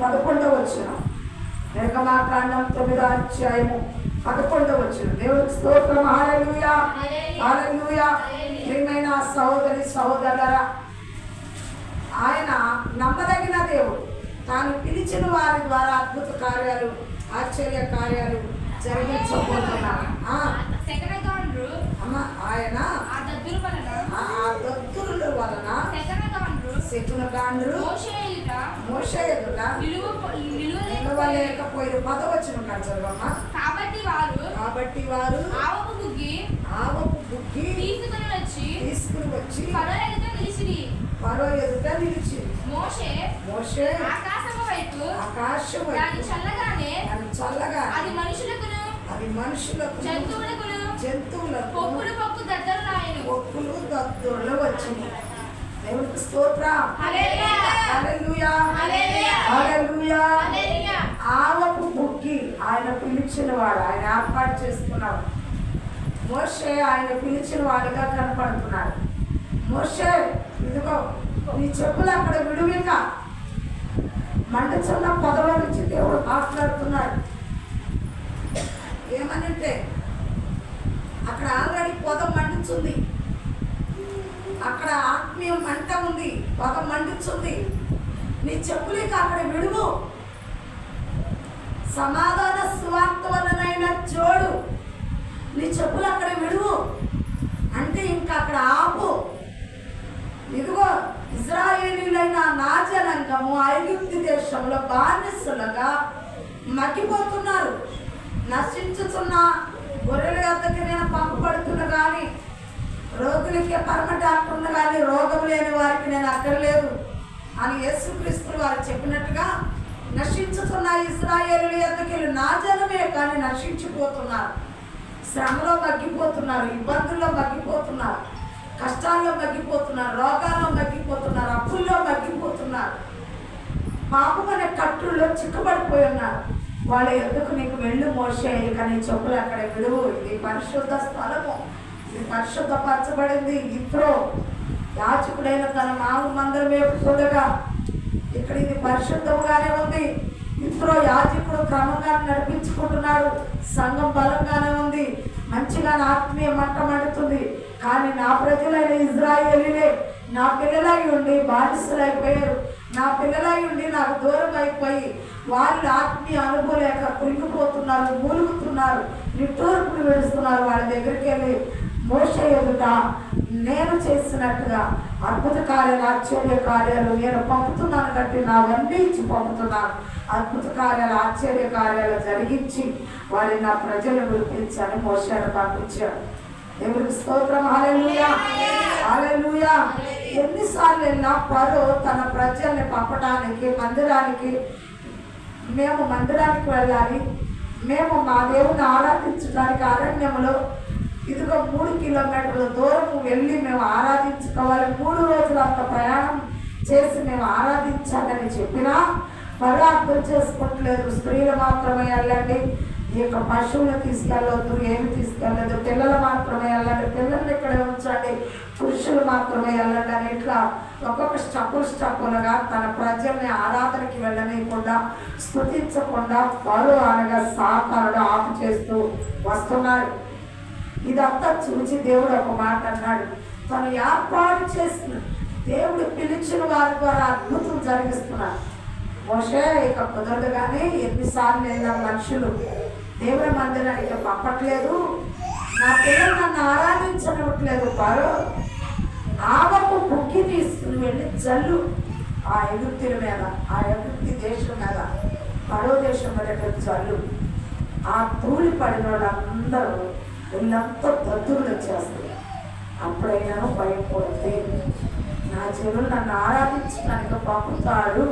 11వ వచనం. నిర్గమాకాండం 9వ అధ్యాయము 11వ వచనం. దేవునికి స్తోత్రం. హల్లెలూయా, హల్లెలూయా. ప్రియమైన సహోదరి సహోదరులారా, ఆయన నమ్మదగిన దేవుడు. తాను పిలిచిన వారి ద్వారా అద్భుత కార్యాలు, ఆశ్చర్య కార్యాలు జరిగించబోతున్నారు. ఆయన ఆ దద్దురుల వలన శకునగాండ్రు మోషే ఎదుట నిలవలేకపోయారు. 10వ వచనం చదవమ్మా. కాబట్టి వారు ఆవపు బుగ్గి తీసుకుని వచ్చి ఫరో ఎదుట నిలిచి మోషే ఆకాశం వైపు చల్లగానే అది మనుషులకు జంతువులకు పొక్కులు దద్దుర్లు వచ్చింది. దేవునికి స్తోత్రం. హల్లెలూయా, హల్లెలూయా. ఆవపు బుగ్గి ఆయన పిలిచిన వాడు, ఆయన ఏర్పాటు చేసుకున్నాడు. మోషే ఆయన పిలిచిన వాడిగా కనపడుతున్నాడు. మోషే, ఇదిగో నీ చెప్పులు అక్కడ విడువిక. మండుచున్న పొదల నుంచి దేవుడు మాట్లాడుతున్నాడు. ఏమనంటే అక్కడ ఆల్రెడీ పొద మండుతుంది, అక్కడ ఆత్మీయ మంట ఉంది, పొద మండుతుంది. నీ చెప్పులకి అక్కడ విడువు. సమాధాన సువార్త వలనైనా జోడు. నీ చెప్పులు అక్కడ విడువు అంటే ఇంకా అక్కడ ఆపు. ఇదిగో ఇజ్రాయేలీలైన నా జనాంగము ఐగుప్తు దేశంలో బానిసలుగా మగ్గిపోతున్నారు. నశించుతున్న గొర్రెల యొద్దకి నేను పంపబడుతున్నా కానీ, రోగులకి పరమ డాక్టర్ను కానీ రోగం లేని వారికి నేను అక్కర్లేదు అని యేసుక్రీస్తు వారు చెప్పినట్టుగా, నశించుతున్న ఇశ్రాయేలీయుల యొద్దకి నా జనమే కానీ నశించిపోతున్నారు. శ్రమలో మగ్గిపోతున్నారు, ఇబ్బందుల్లో మగ్గిపోతున్నారు, కష్టాల్లో మగ్గిపోతున్నారు, రోగాల్లో మగ్గిపోతున్నారు, అప్పుల్లో మగ్గిపోతున్నారు, పాపం అనే కట్టుల్లో చిక్కబడిపోయి ఉన్నారు. వాళ్ళ ఎందుకు నీకు వెళ్ళు మోషే, ఇక నీ చెప్పులు అక్కడ విడువు. ఇది పరిశుద్ధ స్థలము, ఇది పరిశుద్ధపరచబడింది. ఇత్రో యాజకుడైన తన మాము మందరం వైపు చూడగా ఇక్కడ ఇది పరిశుద్ధంగానే ఉంది. ఇత్రో యాజకుడు క్రమంగా నడిపించుకుంటున్నాడు. సంఘం బలంగానే ఉంది, మంచిగా ఆత్మీయ మంట మండుతుంది. కానీ నా ప్రజలైన ఇజ్రాయేలీలే నా పిల్లలై ఉండి బానిసలైపోయారు. నా పిల్లలై ఉండి నాకు దూరం అయిపోయి వాళ్ళు ఆత్మీయ అనుభవం లేక కురిగిపోతున్నారు, మూలుగుతున్నారు, నిట్టూర్పులు విడుస్తున్నారు. వాళ్ళ దగ్గరికి వెళ్ళి మోషే ఎదుట నేను చేసినట్టుగా అద్భుత కార్యాలు, ఆశ్చర్య కార్యాలు నేను పంపుతున్నాను కట్టి నావన్నీ ఇచ్చి పంపుతున్నాను. అద్భుత కార్యాలు, ఆశ్చర్య కార్యాలు జరిగించి వారిని నా ప్రజలు విడిపించాలని మోషేను పంపించాడు. దేవుడికి స్తోత్రం. హల్లెలూయా, హల్లెలూయా. ఎన్నిసార్లు వెళ్ళినా ఫరో తన ప్రజల్ని పంపడానికి మందిరానికి, మేము మందిరానికి వెళ్ళాలి, మేము మా దేవుని ఆరాధించడానికి అరణ్యంలో ఇదిగో 3 కిలోమీటర్ల దూరం వెళ్ళి మేము ఆరాధించుకోవాలి, 3 రోజులు అంత ప్రయాణం చేసి మేము ఆరాధించాలని చెప్పినా ఫరో అర్థం చేసుకోవట్లేదు. స్త్రీలు మాత్రమే వెళ్ళండి, ఈ యొక్క పశువులు తీసుకెళ్ళవద్దు, ఏమి తీసుకెళ్ళదు, పిల్లలు మాత్రమే వెళ్ళండి, పిల్లల్ని ఇక్కడే ఉంచండి, పురుషులు మాత్రమే వెళ్ళండి అని ఇట్లా ఒక్కొక్క స్టెప్పులుగా తన ప్రజల్ని ఆరాధనకి వెళ్ళనీయకుండా, స్తుతించకుండా ఫరో అనగా సాతానుడు ఆపు చేస్తూ వస్తున్నాడు. ఇదంతా చూసి దేవుడు ఒక మాట అన్నాడు, తను ఏర్పాటు చేసిన దేవుడు పిలిచిన వారి ద్వారా అద్భుతం జరిగిస్తున్నాడు. మోషే ఇక కుదరదు, కానీ ఎన్నిసార్లు వెళ్ళిన మనుషులు దేవుని మందిరానికి పంపట్లేదు, నా పిల్లలు నన్ను ఆరాధించనివ్వట్లేదు. ఫరో ఆవపు బుగ్గి తీసుకుని వెళ్ళి జల్లు ఆ ఎగుప్తుల మీద, ఆ ఎగుప్తి దేశం మీద, ఫరో దేశం మీద జల్లు. ఆ ధూళి పడిన వాళ్ళందరూ వీళ్ళంతా దద్దులు వచ్చేస్తారు. అప్పుడైనా భయపడితే నా జనులు నన్ను ఆరాధించడానికి పంపుతాడు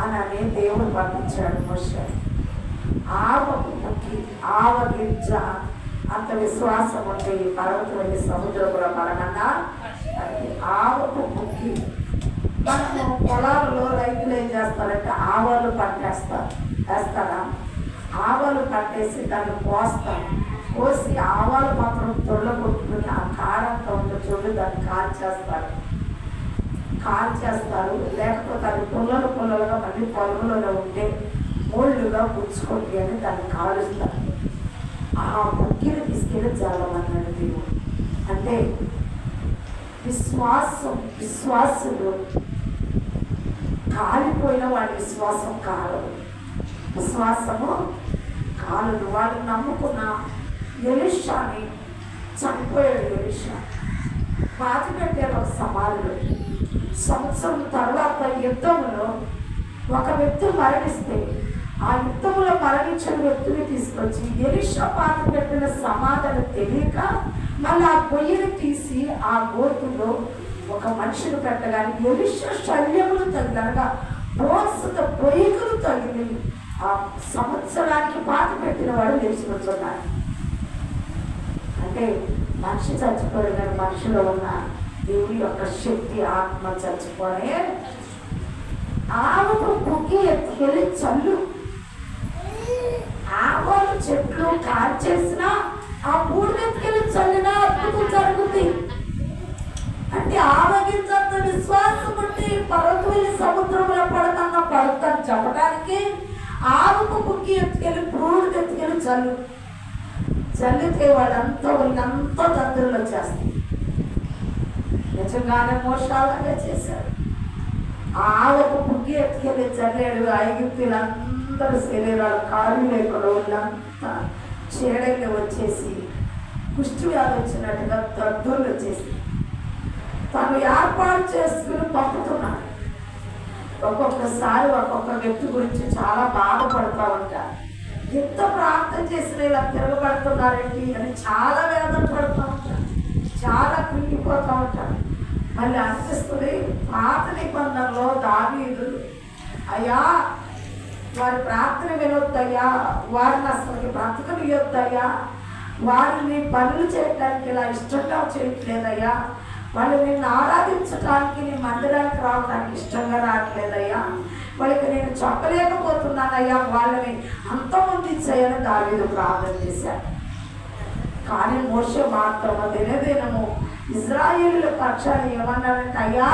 అని దేవుడు పంపించాడు మోషే. ఆవకి ఆవగింజ అంత విశ్వాసం ఉంటే ఈ పర్వతం వెళ్ళి సముద్రంలో పడమన్నా ఆవకు బుక్కి. మనము పొలాలలో రైతులు ఏం చేస్తారంటే ఆవాలు వేస్తారా, ఆవాలు పట్టేసి దాన్ని కోసి ఆవాలు మాత్రం తొళ్ళ కొట్టుకుని ఆ కారంతో ఉన్న చూడు దాన్ని కాల్చేస్తారు. కాల్ చేస్తారు, లేకపోతే అది పుల్లలుగా మళ్ళీ పొలంలో ఉంటే మోళ్ళుగా పుచ్చుకోండి అని దాన్ని కాలుస్తారు. ఆ బుక్కిని తీసుకెళ్ళి జల్లమన్నాడు దేవుడు. అంటే విశ్వాసులు కాలిపోయిన వాడి విశ్వాసం కాలదు, విశ్వాసము కాలదు. వాళ్ళు నమ్ముకున్న ఎలీషాని చనిపోయాడు. ఎలీషా పాతి పెట్టారు ఒక సమాధిలో. సంవత్సరం తర్వాత యుద్ధంలో ఒక వ్యక్తి మరణిస్తే ఆ యుద్ధంలో మరణించిన వ్యక్తిని తీసుకొచ్చి ఎలీషా పాతి పెట్టిన సమాధిని తెలియక మళ్ళీ ఆ పొయ్యిని తీసి ఆ గోతులో ఒక మనిషిని పెట్టగానే ఎలీషా శల్యములు తగిలనగా బోన్సుత పొయ్యికులు తగిలి ఆ సంవత్సరానికి పాతి పెట్టిన వాడు లేచి వచ్చున్నాడు. అంటే మనిషి చచ్చిపోయాడు, కానీ మనిషిలో ఉన్న దేవుడి యొక్క శక్తి ఆత్మ చచ్చిపోయే. ఆవుకు బుగ్గి ఎత్తుకెళ్ళి చల్లు, ఆవులు చెట్లు కాల్చేసినా ఆ బూడిద ఎత్తుకెళ్ళి చల్లినా అద్భుతం జరుగుతుంది. అంటే ఆవగించంత విశ్వాసం ఉంటే పర్వతం వెళ్ళి సముద్రంలో పడకన్నా పడతాను చెప్పడానికి ఆవుకు బుగ్గి ఎత్తుకెళ్ళి బూడిద ఎత్తుకెళ్ళి చల్లితే వాళ్ళంతా వాళ్ళంతా దగ్గరలో చేస్తారు. నిజంగానే మోసాలుగా చేశారు. ఆ ఆవుకు బుగ్గి ఎత్తుకెళ్ళి చల్లాడు. ఐగుప్తులందరూ శరీరాలు కాళ్ళు లేకుండా వాళ్ళంతా చీడలు వచ్చేసి కుష్టి వ్యాధి వచ్చినట్టుగా దద్దుర్లు వచ్చేసి తను ఏర్పాటు చేసుకుని పంపుతున్నాడు. ఒక్కొక్కసారి ఒక్కొక్క వ్యక్తి గురించి చాలా బాధపడుతూ ఉంటారు. ఎంత ప్రార్థన చేసిన ఇలా తిరగబడుతున్నారేంటి అని చాలా వేదన పడుతూ ఉంటారు, చాలా కృంగిపోతూ ఉంటారు. మళ్ళీ అనిపిస్తుంది పాత నిబంధనలో దావీదు, అయ్యా వారి ప్రార్థన వినొద్దయ్యా, వారిని అసలు బ్రతకనియొద్దయ్యా, వారిని పనులు చేయడానికి ఇలా ఇష్టంగా చేయట్లేదయ్యా, వాళ్ళు నిన్ను ఆరాధించడానికి నీ మందిరానికి రావడానికి ఇష్టంగా రావట్లేదయ్యా, వాళ్ళకి నేను చెప్పలేకపోతున్నానయ్యా, వాళ్ళని అంతమొందించాయని దావీదు ప్రార్థన చేశాడు. కానీ మోషే మాత్రం దినదినము ఇశ్రాయేలీయుల పక్షాన్ని ఏమన్నారంటే, అయ్యా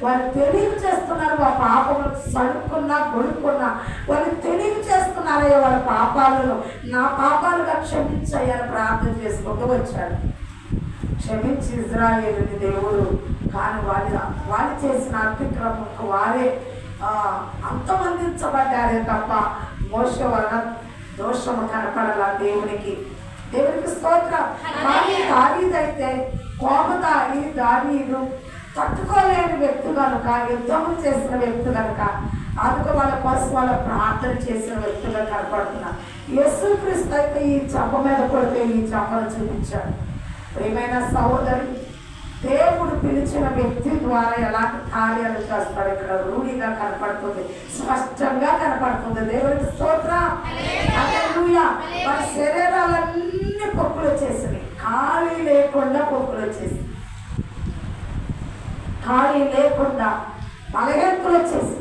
వాళ్ళు తెలివి చేస్తున్నారు, ఆ పాపములకు సడుక్కున్నా గొడుక్కున్నా వాళ్ళు తెలివి చేస్తున్నారయ్యా, వాళ్ళ పాపాలను నా పాపాలుగా క్షమించయ్యని ప్రార్థన చేసుకుంటూ వచ్చాడు. క్షమించి ఇశ్రాయేలుని దేవుడు. కానీ వాళ్ళు చేసిన అతిక్రమంకు వారే అంతమందించబడ్డారే తప్ప మోషే వలన దోషము కనపడాల దేవునికి స్తోత్రం. కానీ దావీదైతే కోపదారి దావీదు తట్టుకోలేని వ్యక్తి కనుక, యుద్ధము చేసిన వ్యక్తి కనుక, అందుకు వాళ్ళ కోసం వాళ్ళ ప్రార్థన చేసిన వ్యక్తిగా కనపడుతున్నారు. యేసుక్రీస్తు అయితే ఈ చెంప మీద కొడితే ఈ చెంపను చూపించాడు. ప్రియమైన సహోదరి, దేవుడు పిలిచిన వ్యక్తి ద్వారా ఎలాంటి కార్యాలు చేస్తాడు ఇక్కడ రూఢిగా కనపడుతుంది, స్పష్టంగా కనపడుతుంది. దేవుడికి స్తోత్రం. హల్లెలూయా. మన శరీరాలన్నీ పొక్కులు వచ్చేసినాయి, ఖాళీ లేకుండా పొక్కులు వచ్చేసి, ఖాళీ లేకుండా బలహీనతలు వచ్చేసి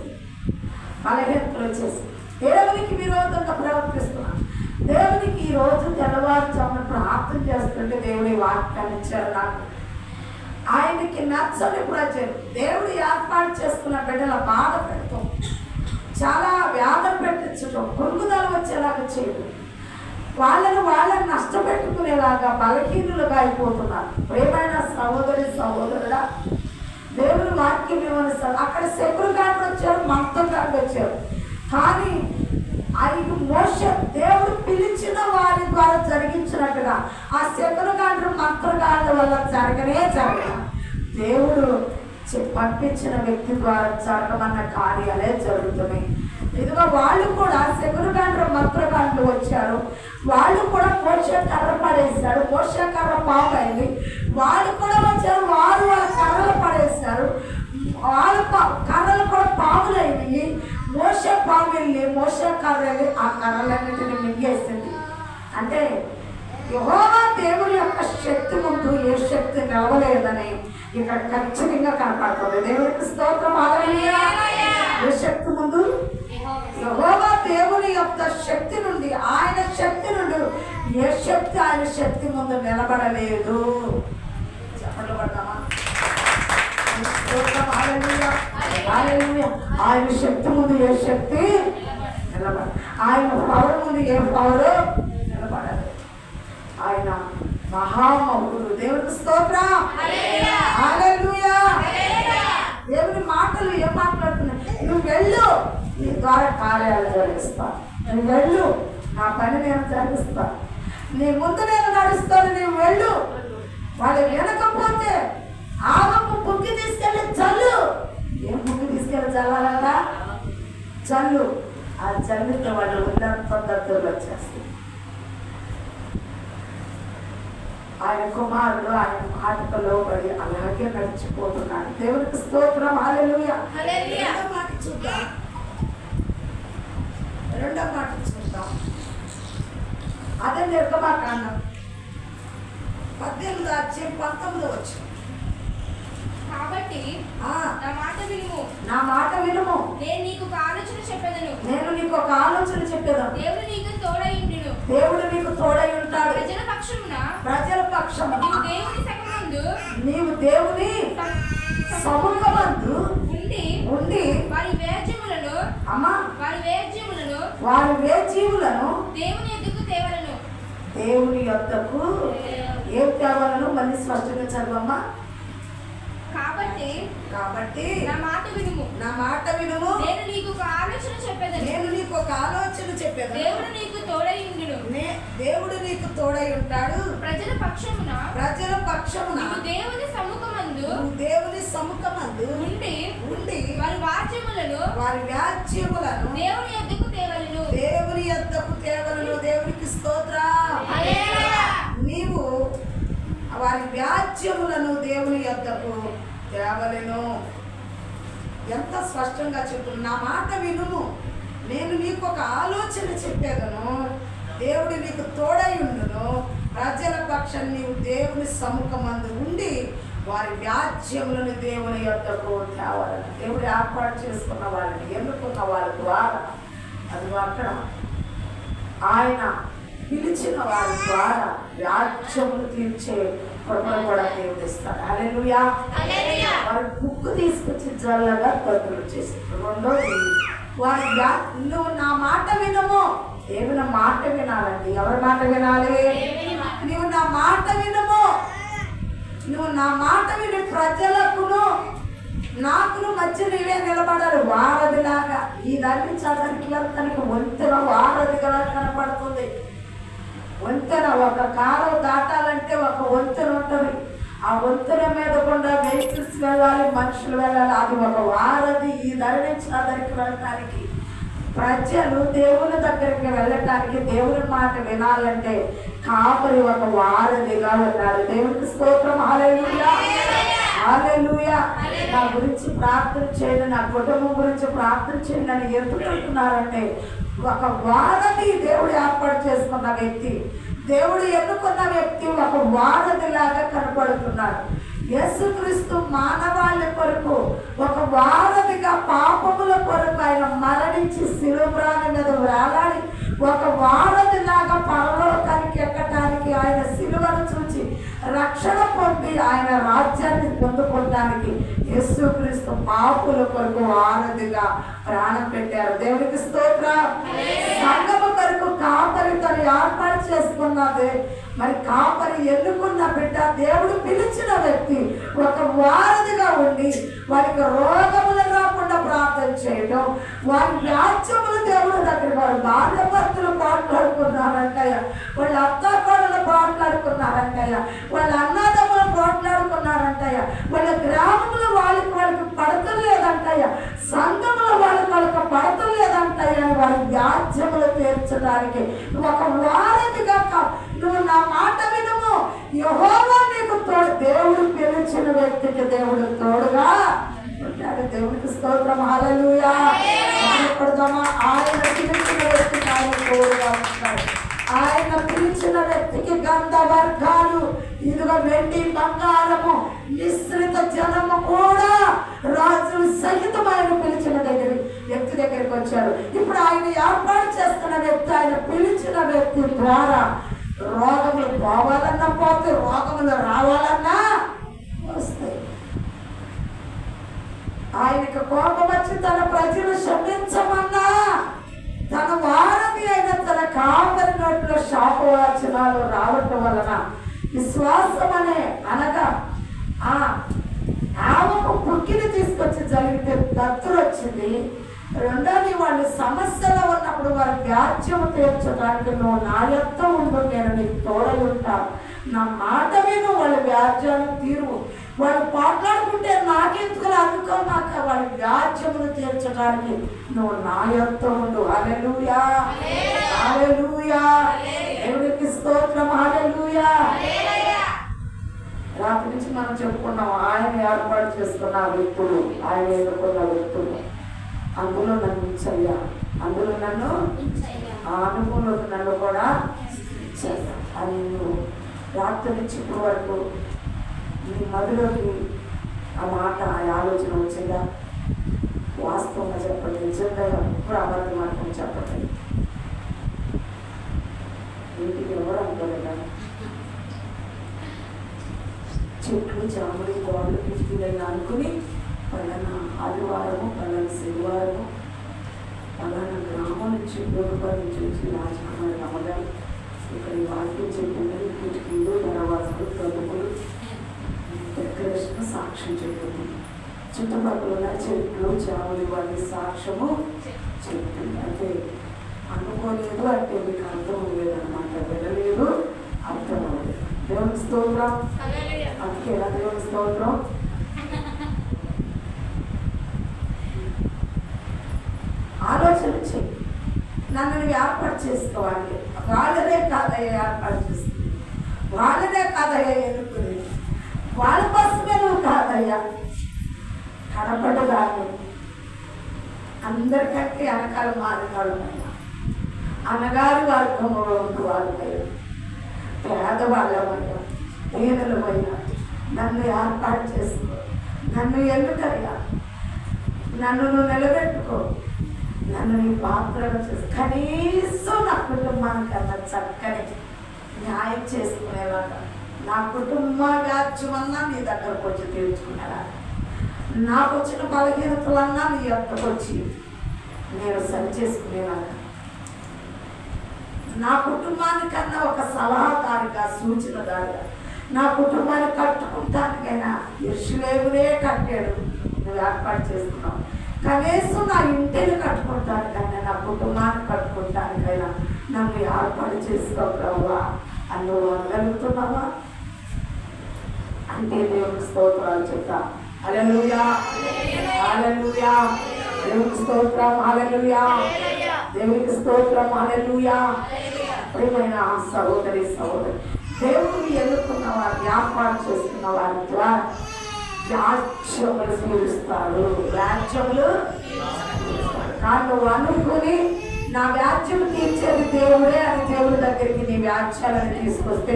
దేవునికి విరోధంగా ప్రవర్తిస్తున్నాను. దేవునికి ఈ రోజు తెల్లవారుజామున ప్రార్థన చేస్తుంటే దేవుడి వాక్యాన్ని ఇచ్చారు నాకు. ఆయనకి నచ్చని ప్రజలు దేవుడు ఏర్పాటు చేసుకున్న బిడ్డల బాధ పెడతాం, చాలా వేదన పెట్టించడం, కొనుగోలు వచ్చేలాగా చేయడం, వాళ్ళని నష్టపెట్టుకునేలాగా బలహీనులుగా అయిపోతున్నారు. ప్రియమైన సహోదరుడా, దేవుని వాక్యం ఏమనిస్తారు, అక్కడ శకురుగాడు వచ్చారు, మంత్రగాడు వచ్చారు. కానీ ఆయన మోషే దేవుడు పిలిచిన వారి ద్వారా జరిగించినట్టుగా ఆ శకురుగాడు మంత్రగాళ్ళ వల్ల జరగనే దేవుడు పంపించిన వ్యక్తి ద్వారా జరగమన్న కార్యాలే జరుగుతున్నాయి. ఇదిగో వాళ్ళు కూడా శకురుగాండ్రు మంత్రగాండ్రు వచ్చారు, వాళ్ళు కూడా మోషే కర్ర పడేశారు, మోషే కర్ర పాపైంది. వాళ్ళు కూడా వచ్చారు, వాళ్ళ కర్రలు పడేశారు, వాళ్ళ కర్రలు కూడా పాములైనవి. మోషే పాము వెళ్ళి మోషే కర్ర వెళ్ళి ఆ కర్రలన్నింటినీ మింగేసింది. అంటే యెహోవా దేవుడి యొక్క శక్తి ముందు ఏ శక్తి నిలవలేదని ఇక్కడ ఖచ్చితంగా కనపడుతుంది. దేవుడికి స్తోత్రం. హల్లెలూయా. ఏ శక్తి ముందు? యెహోవా దేవుని యొక్క శక్తి నుండి, ఆయన శక్తి నుండి ఏ శక్తి ఆయన శక్తి ముందు నిలబడలేదు. చెప్పండి పడతామా? హల్లెలూయా, హల్లెలూయా. ఆయన శక్తి ముందు ఏ శక్తి నిలబడదు. ఆయన పవర్ ముందు ఏ పవరు నిలబడదు. ఆయన మహామహుడు. దేవుడికి స్తోత్రం. హల్లెలూయా. దేవుని మాటలు ఏం మాట్లాడుతున్నాయి? నువ్వు వెళ్ళు, నీ ద్వారా కార్యాలు జరిగిస్తా. నువ్వు వెళ్ళు, నా పని నేను జరిగిస్తా. నీ ముందు నేను నడుస్తాను, నీవు వెళ్ళు. వాళ్ళు వినకపోతే ఆగపు బుక్కి తీసుకెళ్ళి చల్లు. ఏం బుక్కి తీసుకెళ్ళి చల్లాలంట? చల్లు. ఆ చల్లితో వాళ్ళు ఉన్నంత దగ్గర వచ్చేస్తారు. ఆయన కుమారుడు ఆయన మాటకు లోబడి అలాగే నడిచిపోతున్నాడు. దేవునికి స్తోత్రం. హల్లెలూయా. రెండో మాట చూద్దాం. 18 నిర్గమాకాండం 18:19. కాబట్టి నా మాట వినుము, నేను నీకు ఒక ఆలోచన చెప్పేదను. దేవుడు నీకు తోడై ఉండును. దేవుడు నీకు తోడై ఉంటాడు. ప్రజల పక్షమున నీవు నీవు దేవుని దేవుని సముఖమందు ఉండి వారి వేద్యములను దేవుని యొద్దకు తేవలను. దేవుని యొద్దకు ఏం తేవాలను? మళ్ళీ స్పష్టంగా చదవమ్మా. కాబట్టి నా మాట వినుము. నేను నీకు ఒక ఆలోచన చెప్పేదను. దేవుడు నీకు తోడై ఉండును. దేవుడు నీకు తోడై ఉంటాడు. ప్రజల పక్షమున నీవు దేవుని సముఖమందు ఉండి వారి వ్యాజ్యములను దేవుని యొద్దకు తేవలను. దేవునికి స్తోత్రం. నీవు వారి వ్యాజ్యములను దేవుని యొద్దకు తేవలను. ఎంత స్పష్టంగా చెప్పు. నా మాట వినుము, నేను నీకు ఒక ఆలోచన చెప్పేదను. దేవుడు నీకు తోడై ఉండును. ప్రజల పక్షం నీవు దేవుని సముఖమందు ఉండి వారి వ్యాజ్యములను దేవుని యొద్దకు తేవాలని. దేవుడు ఏర్పాటు చేసుకున్న వాళ్ళని, ఎన్నుకున్న వాళ్ళ ద్వారా, అది అక్కడ ఆయన పిలిచిన వారి ద్వారా వ్యాజ్యములు తీర్చే కృపను కూడా దేవుడు ఇస్తాడు. హల్లెలూయా. వారి బుక్కు తీసుకొచ్చి జల్లగా తగ్గులు చేసి. రెండోది, వారి నువ్వు నా మాట వినము. దేవుని మాట వినాలండి. ఎవరి మాట వినాలి? నువ్వు నా మాట వినము. నువ్వు నా మాట విని ప్రజలకును నాకును మధ్య నీవే నిలబడాలి. వారధిలాగా. ఈ దాన్ని చదరికి తనకి వంతెన వారధిగా కనపడుతుంది. వంతెన, ఒక కాలం దాటాలంటే ఒక వంతెన ఉంటుంది. ఆ వంతెన మీద కూడా వెహికల్స్ వెళ్ళాలి, మనుషులు వెళ్ళాలి. అది ఒక వారధి. ఈ దారి నుంచి ఆ దానికి వెళ్ళటానికి, ప్రజలు దేవుని దగ్గరికి వెళ్ళటానికి, దేవుని మాట వినాలంటే కాపరి ఒక వారధిగా ఉండాలి. దేవునికి స్తోత్రం. హల్లెలూయా, హల్లెలూయా. నా గురించి ప్రార్థన చేయండి, నా కుటుంబం గురించి ప్రార్థన చేయండి అని ఎందుకుంటున్నారంటే, ఒక వారధి దేవుడు ఏర్పాటు చేసుకున్న వ్యక్తి, దేవుడు ఎన్నుకున్న వ్యక్తి ఒక వారధిలాగా కనపడుతున్నాడు. యేసుక్రీస్తు మానవాళి కొరకు ఒక వారధిగా, పాపముల కొరకు ఆయన మరణించి శిలువరాని మీద వేలాడి ఒక వారధిలాగా పరలోకానికి ఎక్కడానికి, ఆయన శిలువను చూచి రక్షణ పొంది ఆయన రాజ్యాన్ని పొందుకోవడానికి యేసుక్రీస్తు పాపుల కొరకు వారధిగా ప్రాణం పెట్టారు. దేవునికి స్తోత్రం. సంఘము కొరకు కాపరి తను ఏర్పాటు చేసుకున్నది. మరి కాపరి ఎన్నుకున్న బిడ్డ, దేవుడు పిలిచిన వ్యక్తి ఒక వారధిగా ఉండి వారికి రోగములు రాకుండా ప్రార్థన చేయడం, వారి వ్యాజ్యములు దేవుడు దగ్గర, వారి భార్య భర్తలు పోట్లాడుకున్నారంటయ్య, వాళ్ళ అత్తాకోడలు పోట్లాడుకున్నారంటయ్య, వాళ్ళ అన్నదమ్ములు పోట్లాడుకున్నారంటయ్య, వాళ్ళ గ్రామంలో వాళ్ళకి పడతం లేదంటయ్య, సంఘంలో వాళ్ళకి పడతం లేదంటయ్య. వారి వ్యాజ్యములు తీర్చడానికి ఒక వారధిగా నువ్వు నా మాట వినుము. యెహోవా నీకు తోడు. దేవుడు పిలిచిన వ్యక్తికి దేవుడు తోడుగా ఉంటాడు. దేవునికి స్తోత్రం. హల్లెలూయా. ఆయన పిలిచిన వ్యక్తికి ఆయన తోడుగా ఉంటాడు. ఆయన పిలిచిన వ్యక్తికి గంధవర్గాలు, ఇదిగో వెండి బంగారము, మిశ్రిత జనము కూడా, రాజులు సహితం ఆయన పిలిచిన వ్యక్తి దగ్గరికి వచ్చారు. ఇప్పుడు ఆయన ఏర్పాటు చేస్తున్న వ్యక్తి, ఆయన పిలిచిన వ్యక్తి ద్వారా రోగములు పోవాలన్నా పోతే, రోగములు రావాలన్నా వస్తాయి. ఆయనకు కోపం వచ్చి తన ప్రజలు క్షమించమన్నా తన వారధి అయిన తన కాపరి నోట్లో శాపవచనాలు రావటం వలన విశ్వాసం అనే అనగా ఆమెకు పుక్కిని తీసుకొచ్చి జరిగితే దత్తులు వచ్చింది. రెండోది వాళ్ళు సమస్యలో ఉన్నప్పుడు వారి వ్యాజ్యం తీర్చడానికి నువ్వు నా యొక్క ఉండు, నేను నీకు తోడై ఉంటా, నా మాట మీద వాళ్ళ వ్యాజ్యాలు తీరు. వాళ్ళు పోట్లాడుకుంటే నాకెందుకు అనుకోమాక వాళ్ళ వ్యాజ్యములు తీర్చడానికి నువ్వు నా యొక్క ఉండు. హల్లెలూయా, హల్లెలూయా, దేవునికి స్తోత్రం, హల్లెలూయా. రాత్రి నుంచి మనం చెప్పుకున్నాం, ఆయన ఏర్పాటు చేసుకున్న వ్యక్తులు, ఆయన ఎన్నుకున్న వ్యక్తులు. అందులో నన్ను ఉంచయ్యా, అందులో నన్ను ఆ అనుభవంలోకి నన్ను కూడా ఇచ్చాను అని నువ్వు రాత్రి నుంచి ఇప్పుడు వరకు నీ మదిలోకి ఆ మాట, ఆ ఆలోచన వచ్చిందా? వాస్తవంగా చెప్పండి, నిజంగా ఎప్పుడు అబద్ధం అనుకుని చెప్పండి. ఇంటికి ఎవరు అనుకోలేదా? చెట్లు చాముడి గోడలు కిటికీలను అనుకుని పలానా ఆదివారము, పలానా శనివారము, పలానా గ్రామం నుంచి గోరుపల్లి నుంచి వచ్చి రాజకుమారి అమ్మగారు ఇక్కడ ఈ వాక్యం చెప్పింది. కిటికీలు, దరవాజాలు, తలుపులు డెకరేషన్ సాక్ష్యం చెప్పింది. చుట్టుపక్కల ఉన్న చెట్లు చాముడి వాటి సాక్ష్యము చెప్పింది. అంటే అనుకోలేదు అంటే మీకు అర్థం లేదనమాట, వినలేదు, అర్థం అవ్వలేదు. దేవునికి స్తోత్రం. అందుకే ఎలా దేవుని స్తోత్రం. ఆలోచన చెయ్యి, నన్ను ఏర్పాటు చేసుకోవాలి. వాళ్ళనే కాదయ్యా ఏర్పాటు చేస్తుంది, వాళ్ళనే కాదయ్యా ఎన్నుకునేది, వాళ్ళ కోసమే నువ్వు కాదయ్యా కనపడదాన్ని. అందరికంటే వెనకాల మారినాడునయ్యా, అన్నగారి వర్గంలో ఉంటూ వాళ్ళయ్యా, పేదవాళ్ళమయ్యా, దీనులమయ్యా, నన్ను ఏర్పాటు చేసుకో, నన్ను ఎన్నుకయ్యా, నన్ను నువ్వు నిలబెట్టుకో, నన్ను నీ పాత్రగా చేసి కనీసం నా కుటుంబానికన్నా చక్కని న్యాయం చేసుకునేలాగా, నా కుటుంబ వ్యాజ్యమన్నా నీ దగ్గరకు వచ్చి తీర్చుకునేలాగా, నాకు వచ్చిన బలహీనతలన్నా నీ యొక్కకు వచ్చి నేను సరి చేసుకునేలాగా, నా కుటుంబానికన్నా ఒక సలహాదారిగా, సూచనదారిగా, నా కుటుంబాన్ని కట్టుకుంటానికైనా యెరూషలేమునే కట్టాడు, నువ్వు ఏర్పాటు చేసుకున్నావు. కనీసం నా ఇంటిని కట్టుకుంటానికైనా, నా కుటుంబాన్ని కట్టుకుంటానికైనా నన్ను ఏర్పాటు చేసుకోగలవా అని నువ్వు అనగలుగుతున్నావా? అంటే దేవుని స్తోత్రాలు చెప్తా. హల్లెలూయా, హల్లెలూయా, దేవునికి స్తోత్రం, హల్లెలూయా, దేవునికి స్తోత్రం, హల్లెలూయా. ప్రియమైన సహోదరి సహోదరి, దేవుడిని ఎన్నుకున్న వారు, ఏర్పాటు చేసుకున్న వారి ద్వారా వ్యాజ్యములు తీరుస్తాడు. వ్యాజ్యములు కానీ నువ్వు అనుకుని నా వ్యాజ్యం తీర్చేది దేవుడే అని దేవుడి దగ్గరికి నీ వ్యాజ్యాలను తీసుకొస్తే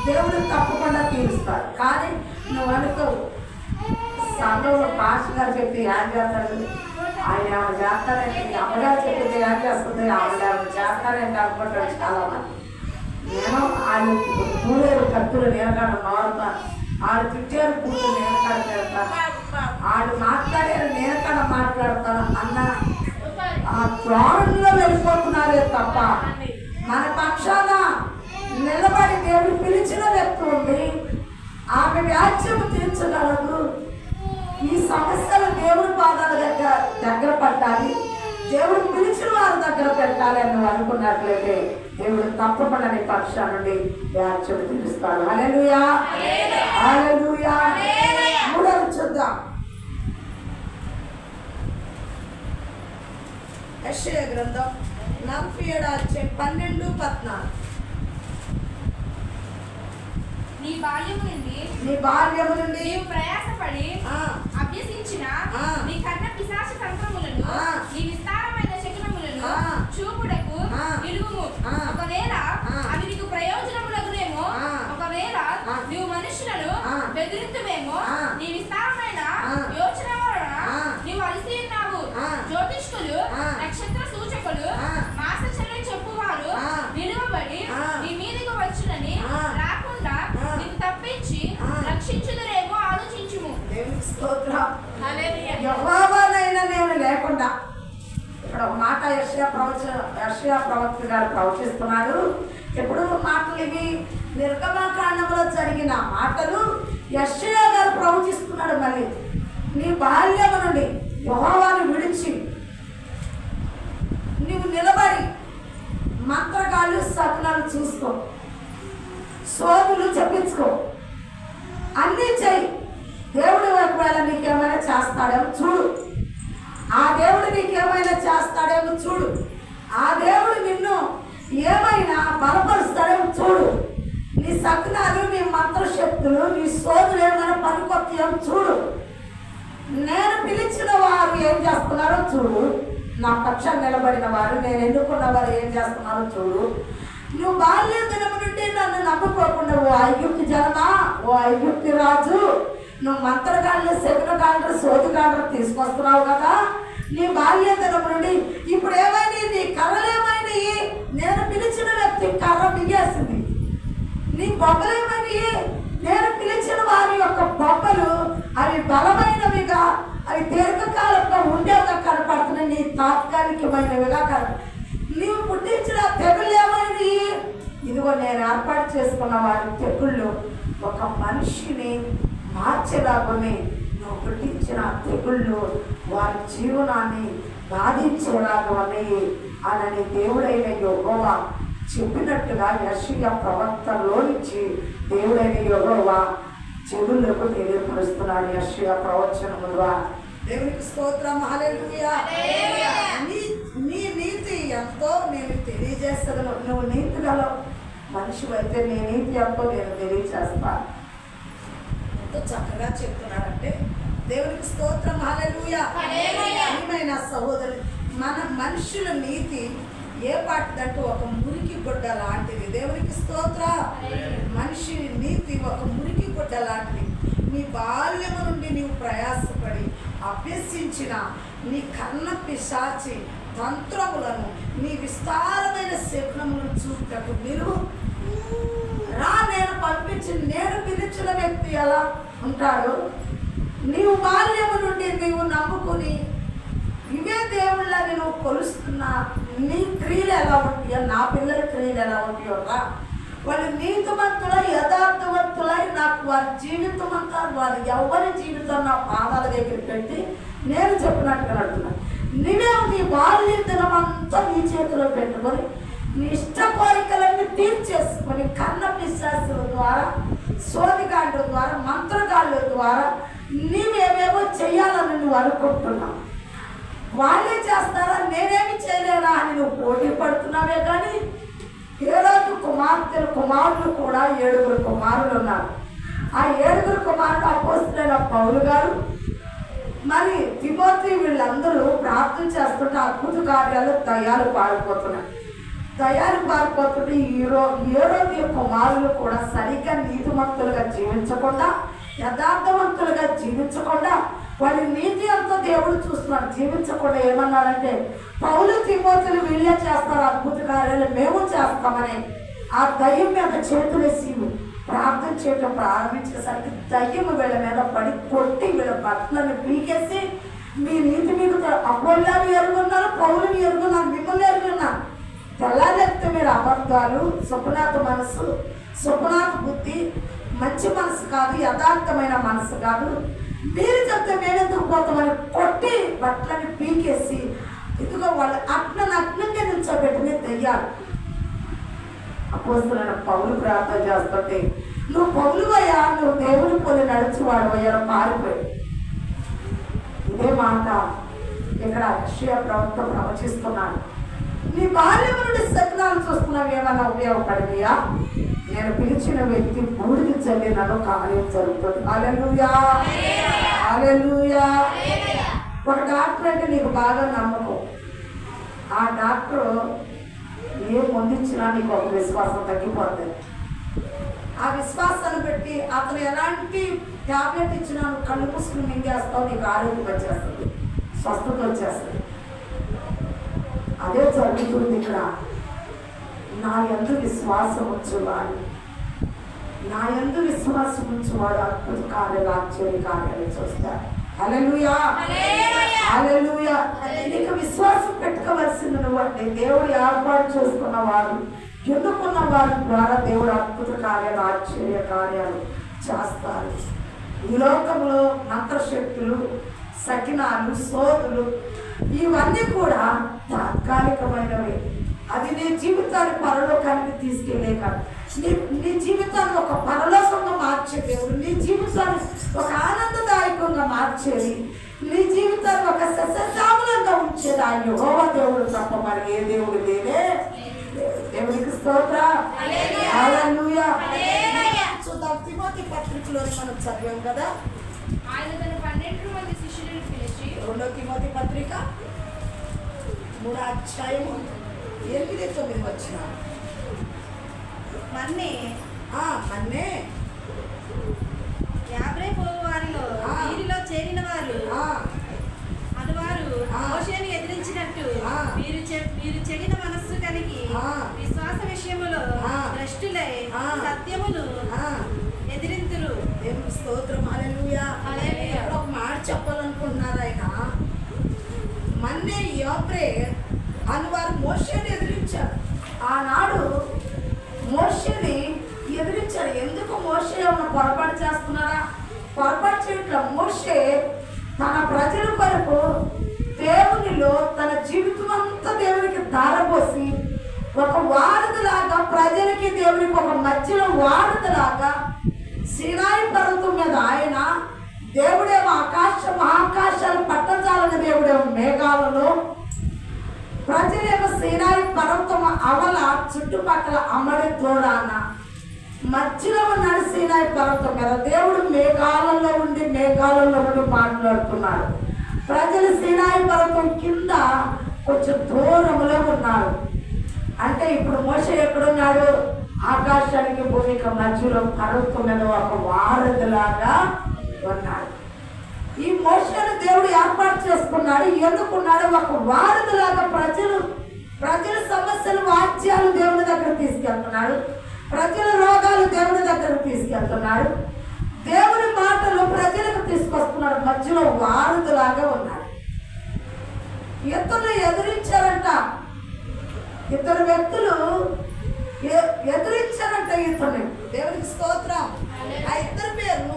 దేవుడు తప్పకుండా తీరుస్తాడు. కానీ నువ్వు అనుకోవు, సంఘంలో పాస్టర్ గారు చెప్తే ఏం చేస్తాడు, ఆయన ఏమైనా చేస్తారంటే, అమ్మగారు చెప్తే ఏం చేస్తుంది, ఆవిడ ఏమైనా చేస్తారంటే అనుకుంటాడు చాలా మంది. నేను ఆయన కూలేరు కత్తులు నేనకాడ మారుతాను, ఆడు తిట్టారు కూతురు నేనకాడ పెడతాను, ఆడు మాట్లాడారు నేనకాడ మాట్లాడతాను అన్న ఆ ధోరణిలో వెళ్ళిపోతున్నారే తప్ప మన పక్షాన నిలబడి దేవుడు పిలిచిన వ్యక్తి ఉంది, ఆమె వ్యాజ్యము తీర్చగలదు. ఈ సమస్యలు దేవుడి పాదాల దగ్గర పట్టాలి, దేవుడు పిలిచిన వారి దగ్గర పెట్టాలి అని నువ్వు అనుకున్నట్లయితే దేవుడు తప్పకుండా నీ పక్షా నుండి వ్యాజ్యం తీరుస్తాడు. హల్లెలూయా, హల్లెలూయా. మూడవ చూద్దాం, యెషయా గ్రంథం 47:12-14. నీ బాల్యము నుండి నీవు ప్రయాసపడి అభ్యసించిన నీ కన్న పిశాచ తంత్రములను, నీ విస్తారమైన శకునములను చూపుటకు నిలువుము. ఒకవేళ అవి నీకు ప్రయోజనములగునేమో, ఒకవేళ నీవు మనుషులను బెదిరింతువేమో, నీ విస్తారమైన యోచన వలన నీవు అలసి ఉన్నావు. జ్యోతిష్కులు, నక్షత్ర సూచకులు, మాసచర్య చెప్పువారు నిలువబడి నీ మీదకు వచ్చునని రాకుండా నీకు తప్పించి రక్షించుదురేమో ఆలోచించుము. దేవునికి స్తోత్రం. హల్లెలూయా. యెహోవా యెషయా ప్రవక్త గారు ప్రవచిస్తున్నాడు. ఎప్పుడు మాటలు ఇవి నిర్గమకాండంలో జరిగిన మాటలు యెషయా గారు ప్రవచిస్తున్నాడు. మళ్ళీ నీ బాల్యము నుండి యెహోవాను విడిచి నీవు నిలబడి మంత్రగాళ్ళు శకునాలు చూసుకో, సోదులు చెప్పించుకో, అన్నీ చెయ్యి. దేవుడు ఒకవేళ నీకేమైనా చేస్తాడేమో చూడు, ఆ దేవుడు నీకేమైనా చేస్తాడేమో చూడు, ఆ దేవుడు నిన్ను ఏమైనా బలపరుస్తాడేమో చూడు, నీ శకునాలు, నీ మంత్రశక్తులు, నీ సోదులు ఏమైనా పనికొస్తాయేమో చూడు, నేను పిలిచిన వారు ఏం చేస్తున్నారో చూడు, నా పక్షాన్ని నిలబడిన వారు, నేను ఎన్నుకున్న వారు ఏం చేస్తున్నారో చూడు. నువ్వు బాల్య దినము నుండి నన్ను నమ్ముకోకుండా ఓ ఐగుప్తు జనమా, ఓ ఐగుప్తు రాజు, నువ్వు మంత్రగాళ్ళు, శకునగాళ్ళు, సోదుగాళ్ళు తీసుకొస్తున్నావు కదా. నీ బాల్య దినము నుండి ఇప్పుడు ఏమైనా నీ కర్రలేమైనాయి, నేను పిలిచిన వ్యక్తి కర్ర మిగేసింది. నీ బొబ్బలేమైనాయి, నేను పిలిచిన వారి యొక్క బొబ్బలు అవి బలమైనవిగా, అవి దీర్ఘకాలంలో ఉండేవిగా కనపడుతున్నాయి, నీ తాత్కాలికమైనవిగా నీవు పుట్టించిన తెగుళ్ళు ఏమైంది? ఇదిగో నేను ఏర్పాటు చేసుకున్న వారి తెగుళ్ళు ఒక మనిషిని మార్చేలాగానే నువ్వు పుట్టించిన తెగుళ్ళు వారి జీవనాన్ని బాధించేలాగానే అని దేవుడైన యెహోవా చెప్పినట్టుగా యెషయా ప్రవక్తలో నుంచి దేవుడైన యెహోవా చెవులకు తెలియపరుస్తున్నాడు. యెషయా ప్రవచనము ద్వారా దేవునికి స్తోత్రం, హల్లెలూయా. నీ నీతి ఎంతో నేను తెలియజేస్తాను. నువ్వు నీతి గల మనిషి అయితే నీ నీతి ఎంతో నేను తెలియజేస్తాను. ఎంతో చక్కగా చెప్తున్నాడంటే దేవునికి స్తోత్రం, హల్లెలూయా. ప్రియమైన సహోదరు, మన మనుషుల నీతి ఏ పాటిదంటే ఒక మురికి గుడ్డ లాంటిది. దేవునికి స్తోత్ర. మనిషి నీతి ఒక మురికి గుడ్డ లాంటిది. నీ బాల్యము నుండి నీవు ప్రయాసపడి అభ్యసించిన నీ కన్న పిశాచి తంత్రములను, నీ విస్తారమైన శకునములను చూపుటకు మీరు రా. నేను పంపించి నేను పిలిచిన వ్యక్తి ఎలా ఉంటాడు? నీవు బాల్యము నుండి నీవు నమ్ముకుని ఇవే దేవుళ్ళని నువ్వు కొలుస్తున్నా, నీ క్రియలు ఎలా ఉంటాయో, నా పిల్లల క్రియలు ఎలా ఉంటాయో రా. వాళ్ళు నీతిమంతులై యథార్థవంతులై నాకు వారి జీవితం అంతా, వారి ఎవరి జీవితం నా పాదాల దగ్గర పెట్టి నేను చెప్పినట్టుగా నడుతున్నాను. నీవే నీ బాల్య దినమంతా నీ చేతిలో పెట్టుకొని నీ ఇష్ట కోరికలన్నీ తీర్చేసుకొని కన్న పిశాచుల ద్వారా, సోదిగాళ్ళ ద్వారా, మంత్రగాళ్ళ ద్వారా నీవేమేమో చెయ్యాలని నువ్వు అనుకుంటున్నావు. వాళ్ళే చేస్తారా, నేనేమి చేయలేనా అని నువ్వు పోటీ పడుతున్నావే. కానీ హేరోదు కుమారులు కూడా 7 కుమారులు ఉన్నారు. ఆ 7 కుమారులు అపోస్తలుడైన పౌలు గారు, మరి తిమోతి, వీళ్ళందరూ ప్రార్థన చేస్తుంటే అద్భుత కార్యాలు తయారు పారిపోతున్నాయి. హేరోదు కుమారులు కూడా సరిగ్గా నీతిమంతులుగా జీవించకుండా, యథార్థవంతులుగా జీవించకుండా, వాళ్ళ నీతి అంతా దేవుడు చూస్తున్నాడు. జీవించకుండా ఏమన్నారంటే, పౌలు తిమోతులు వీళ్ళే చేస్తారు అద్భుత కార్యాలు, మేము చేస్తామని ఆ దయ్యం మీద చేతులేసి ప్రార్థన చేయడం ప్రారంభించేసరికి దయ్యం వీళ్ళ మీద పడి కొట్టి వీళ్ళ బట్టలను పీకేసి, మీ నీతి మీకు అపోల్లాని ఎరుగున్నారు, పౌలుని ఎరుగున్నారు, మిమ్మల్ని ఎరుగున్నారు. తెల్లారెత్తే మీరు అబద్ధాలు, సుపనాథ మనసు, సుపనాథ బుద్ధి, మంచి మనసు కాదు, యథార్థమైన మనసు కాదు, మీరు చెప్తే మేమెందుకు పోతామని కొట్టి బట్టలని పీకేసి, ఇదిగో వాళ్ళు అగ్నంగా నిల్చోబెట్టిన దెయ్యాలు. అపోస్తలుడైన పౌలు ప్రార్థన చేస్తుంటే, నువ్వు పౌలువయ్యా, నువ్వు దేవుని పోలి నడిచివాడు అయ్యా పారిపోయి. ఇదే మాట ఇక్కడ యెషయా ప్రవక్త ప్రవచిస్తున్నాడు. నీ బాల్యం నుండి శకునాలు చూస్తున్నావు, ఏమన్నా ఉపయోగపడినయా? నేను పిలిచిన వ్యక్తి బూడిద చల్లినను కార్యం జరుగుతుంది. హల్లెలూయా, హల్లెలూయా. ఒక డాక్టర్ అంటే నీకు బాగా నమ్మకం. ఆ డాక్టర్ ఏ మందు ఇచ్చినా నీకు ఒక విశ్వాసం తగ్గిపోతుంది. ఆ విశ్వాసాన్ని పెట్టి అతను ఎలాంటి టాబ్లెట్ ఇచ్చినా కళ్ళు పుసుకుని మింగేస్తావు, నీకు ఆరోగ్యం వచ్చేస్తుంది, స్వస్థత వచ్చేస్తుంది. అదే జరుగుతుంది ఇక్కడ. నా యందు విశ్వాసం ఉంచువాడు, నా యందు విశ్వాసం ఉంచువాడు అద్భుత కార్యాలు, ఆశ్చర్య కార్యాలు చూస్తాడు. హల్లెలూయా, హల్లెలూయా. హల్లెలూయా. నీకు విశ్వాసం పెట్టుకోవలసింది నువ్వంటే దేవుడు ఏర్పాటు చేసుకున్న వారు, ఎన్నుకున్న వారి ద్వారా దేవుడు అద్భుత కార్యాలు, ఆశ్చర్య కార్యాలు చేస్తారు. ఈ లోకంలో మంత్రశక్తులు, సకినాలు, సోదులు ఇవన్నీ కూడా తాత్కాలికమైనవి. అది నీ జీవితాన్ని పరలోకానికి తీసుకెళ్ళేక నీ జీవితాన్ని ఒక పరలోకంగా మార్చే దేవుడు, నీ జీవితాన్ని ఒక ఆనందదాయకంగా మార్చేది, నీ జీవితాన్ని ఒక సస్యశ్యామలంగా ఉంచేది ఆ యెహోవా దేవుడు తప్ప మరి ఏ దేవుడు లేదే. దేవునికి స్తోత్రం, హల్లెలూయా. చూద్దాం, తిమోతి పత్రికలో మనం చదివాం కదా. ఆయన తన 12 మంది శిష్యులను పిలిచి, 2 తిమోతి పత్రిక 3వ అధ్యాయము 8-9 వచ్చిన మన్నే మన్నే యాబ్రే పోవు వారిలో వీరిలో చేరిన వారు అనువారు మోషేను ఎదిరించినట్టు మీరు చెడిన మనస్సు కలిగి విశ్వాస విషయములో భ్రష్టులై సత్యమును ఎదిరింతురు. దేవుని స్తోత్రం, హల్లెలూయా. ఒక మాట చెప్పాలనుకుంటున్నారు ఆయన. మన్నే యాబ్రే అని వారు మోషేని ఎదిరించారు. ఆనాడు మోషేని ఎదిరించారు. ఎందుకు మోషే ఏమన్నా పొరపాటు చేస్తున్నారా? పొరపాటు చేయట్ల. మోషే తన ప్రజల కొరకు దేవునిలో తన జీవితం అంతా దేవునికి ధారపోసి ఒక వారధిలాగా ప్రజలకి దేవునికి ఒక మధ్యలో వారధిలాగా సీనాయి పర్వతం మీద ఆయన, దేవుడేమో మహాకాశాలు పట్టజాలని దేవుడేమో మేఘాలలో, ప్రజలేమో సీనాయి పర్వతం అవల చుట్టుపక్కల అమ్మడి తోడాన మధ్యలో ఉన్నాడు సీనాయి పర్వతం మీద. దేవుడు మేఘాలలో ఉండి మాట్లాడుతున్నాడు. ప్రజలు సీనాయి పర్వతం కింద కొంచెం దూరంలో ఉన్నారు. అంటే ఇప్పుడు మోషే ఎక్కడున్నాడు? ఆకాశానికి భూమికి మధ్యలో పర్వతం మీద ఒక వారధిలాగా ఉన్నాడు. ఈ మోషేను దేవుడు ఏర్పాటు చేసుకున్నాడు. ఎందుకున్నాడు? ఒక వారధిలాగా ప్రజల సమస్యలు, వాద్యాలు దేవుని దగ్గర తీసుకెళ్తున్నాడు. ప్రజల రోగాలు దేవుని దగ్గర తీసుకెళ్తున్నాడు. దేవుని మాటలు ప్రజలకు తీసుకొస్తున్నాడు. మధ్యలో వారధిలాగా ఉన్నాడు. ఇతరులు ఎదిరించారంట. ఇద్దరు వ్యక్తులు ఎదిరించారంట ఇతరుని. దేవునికి స్తోత్రం. ఆ ఇద్దరు పేరు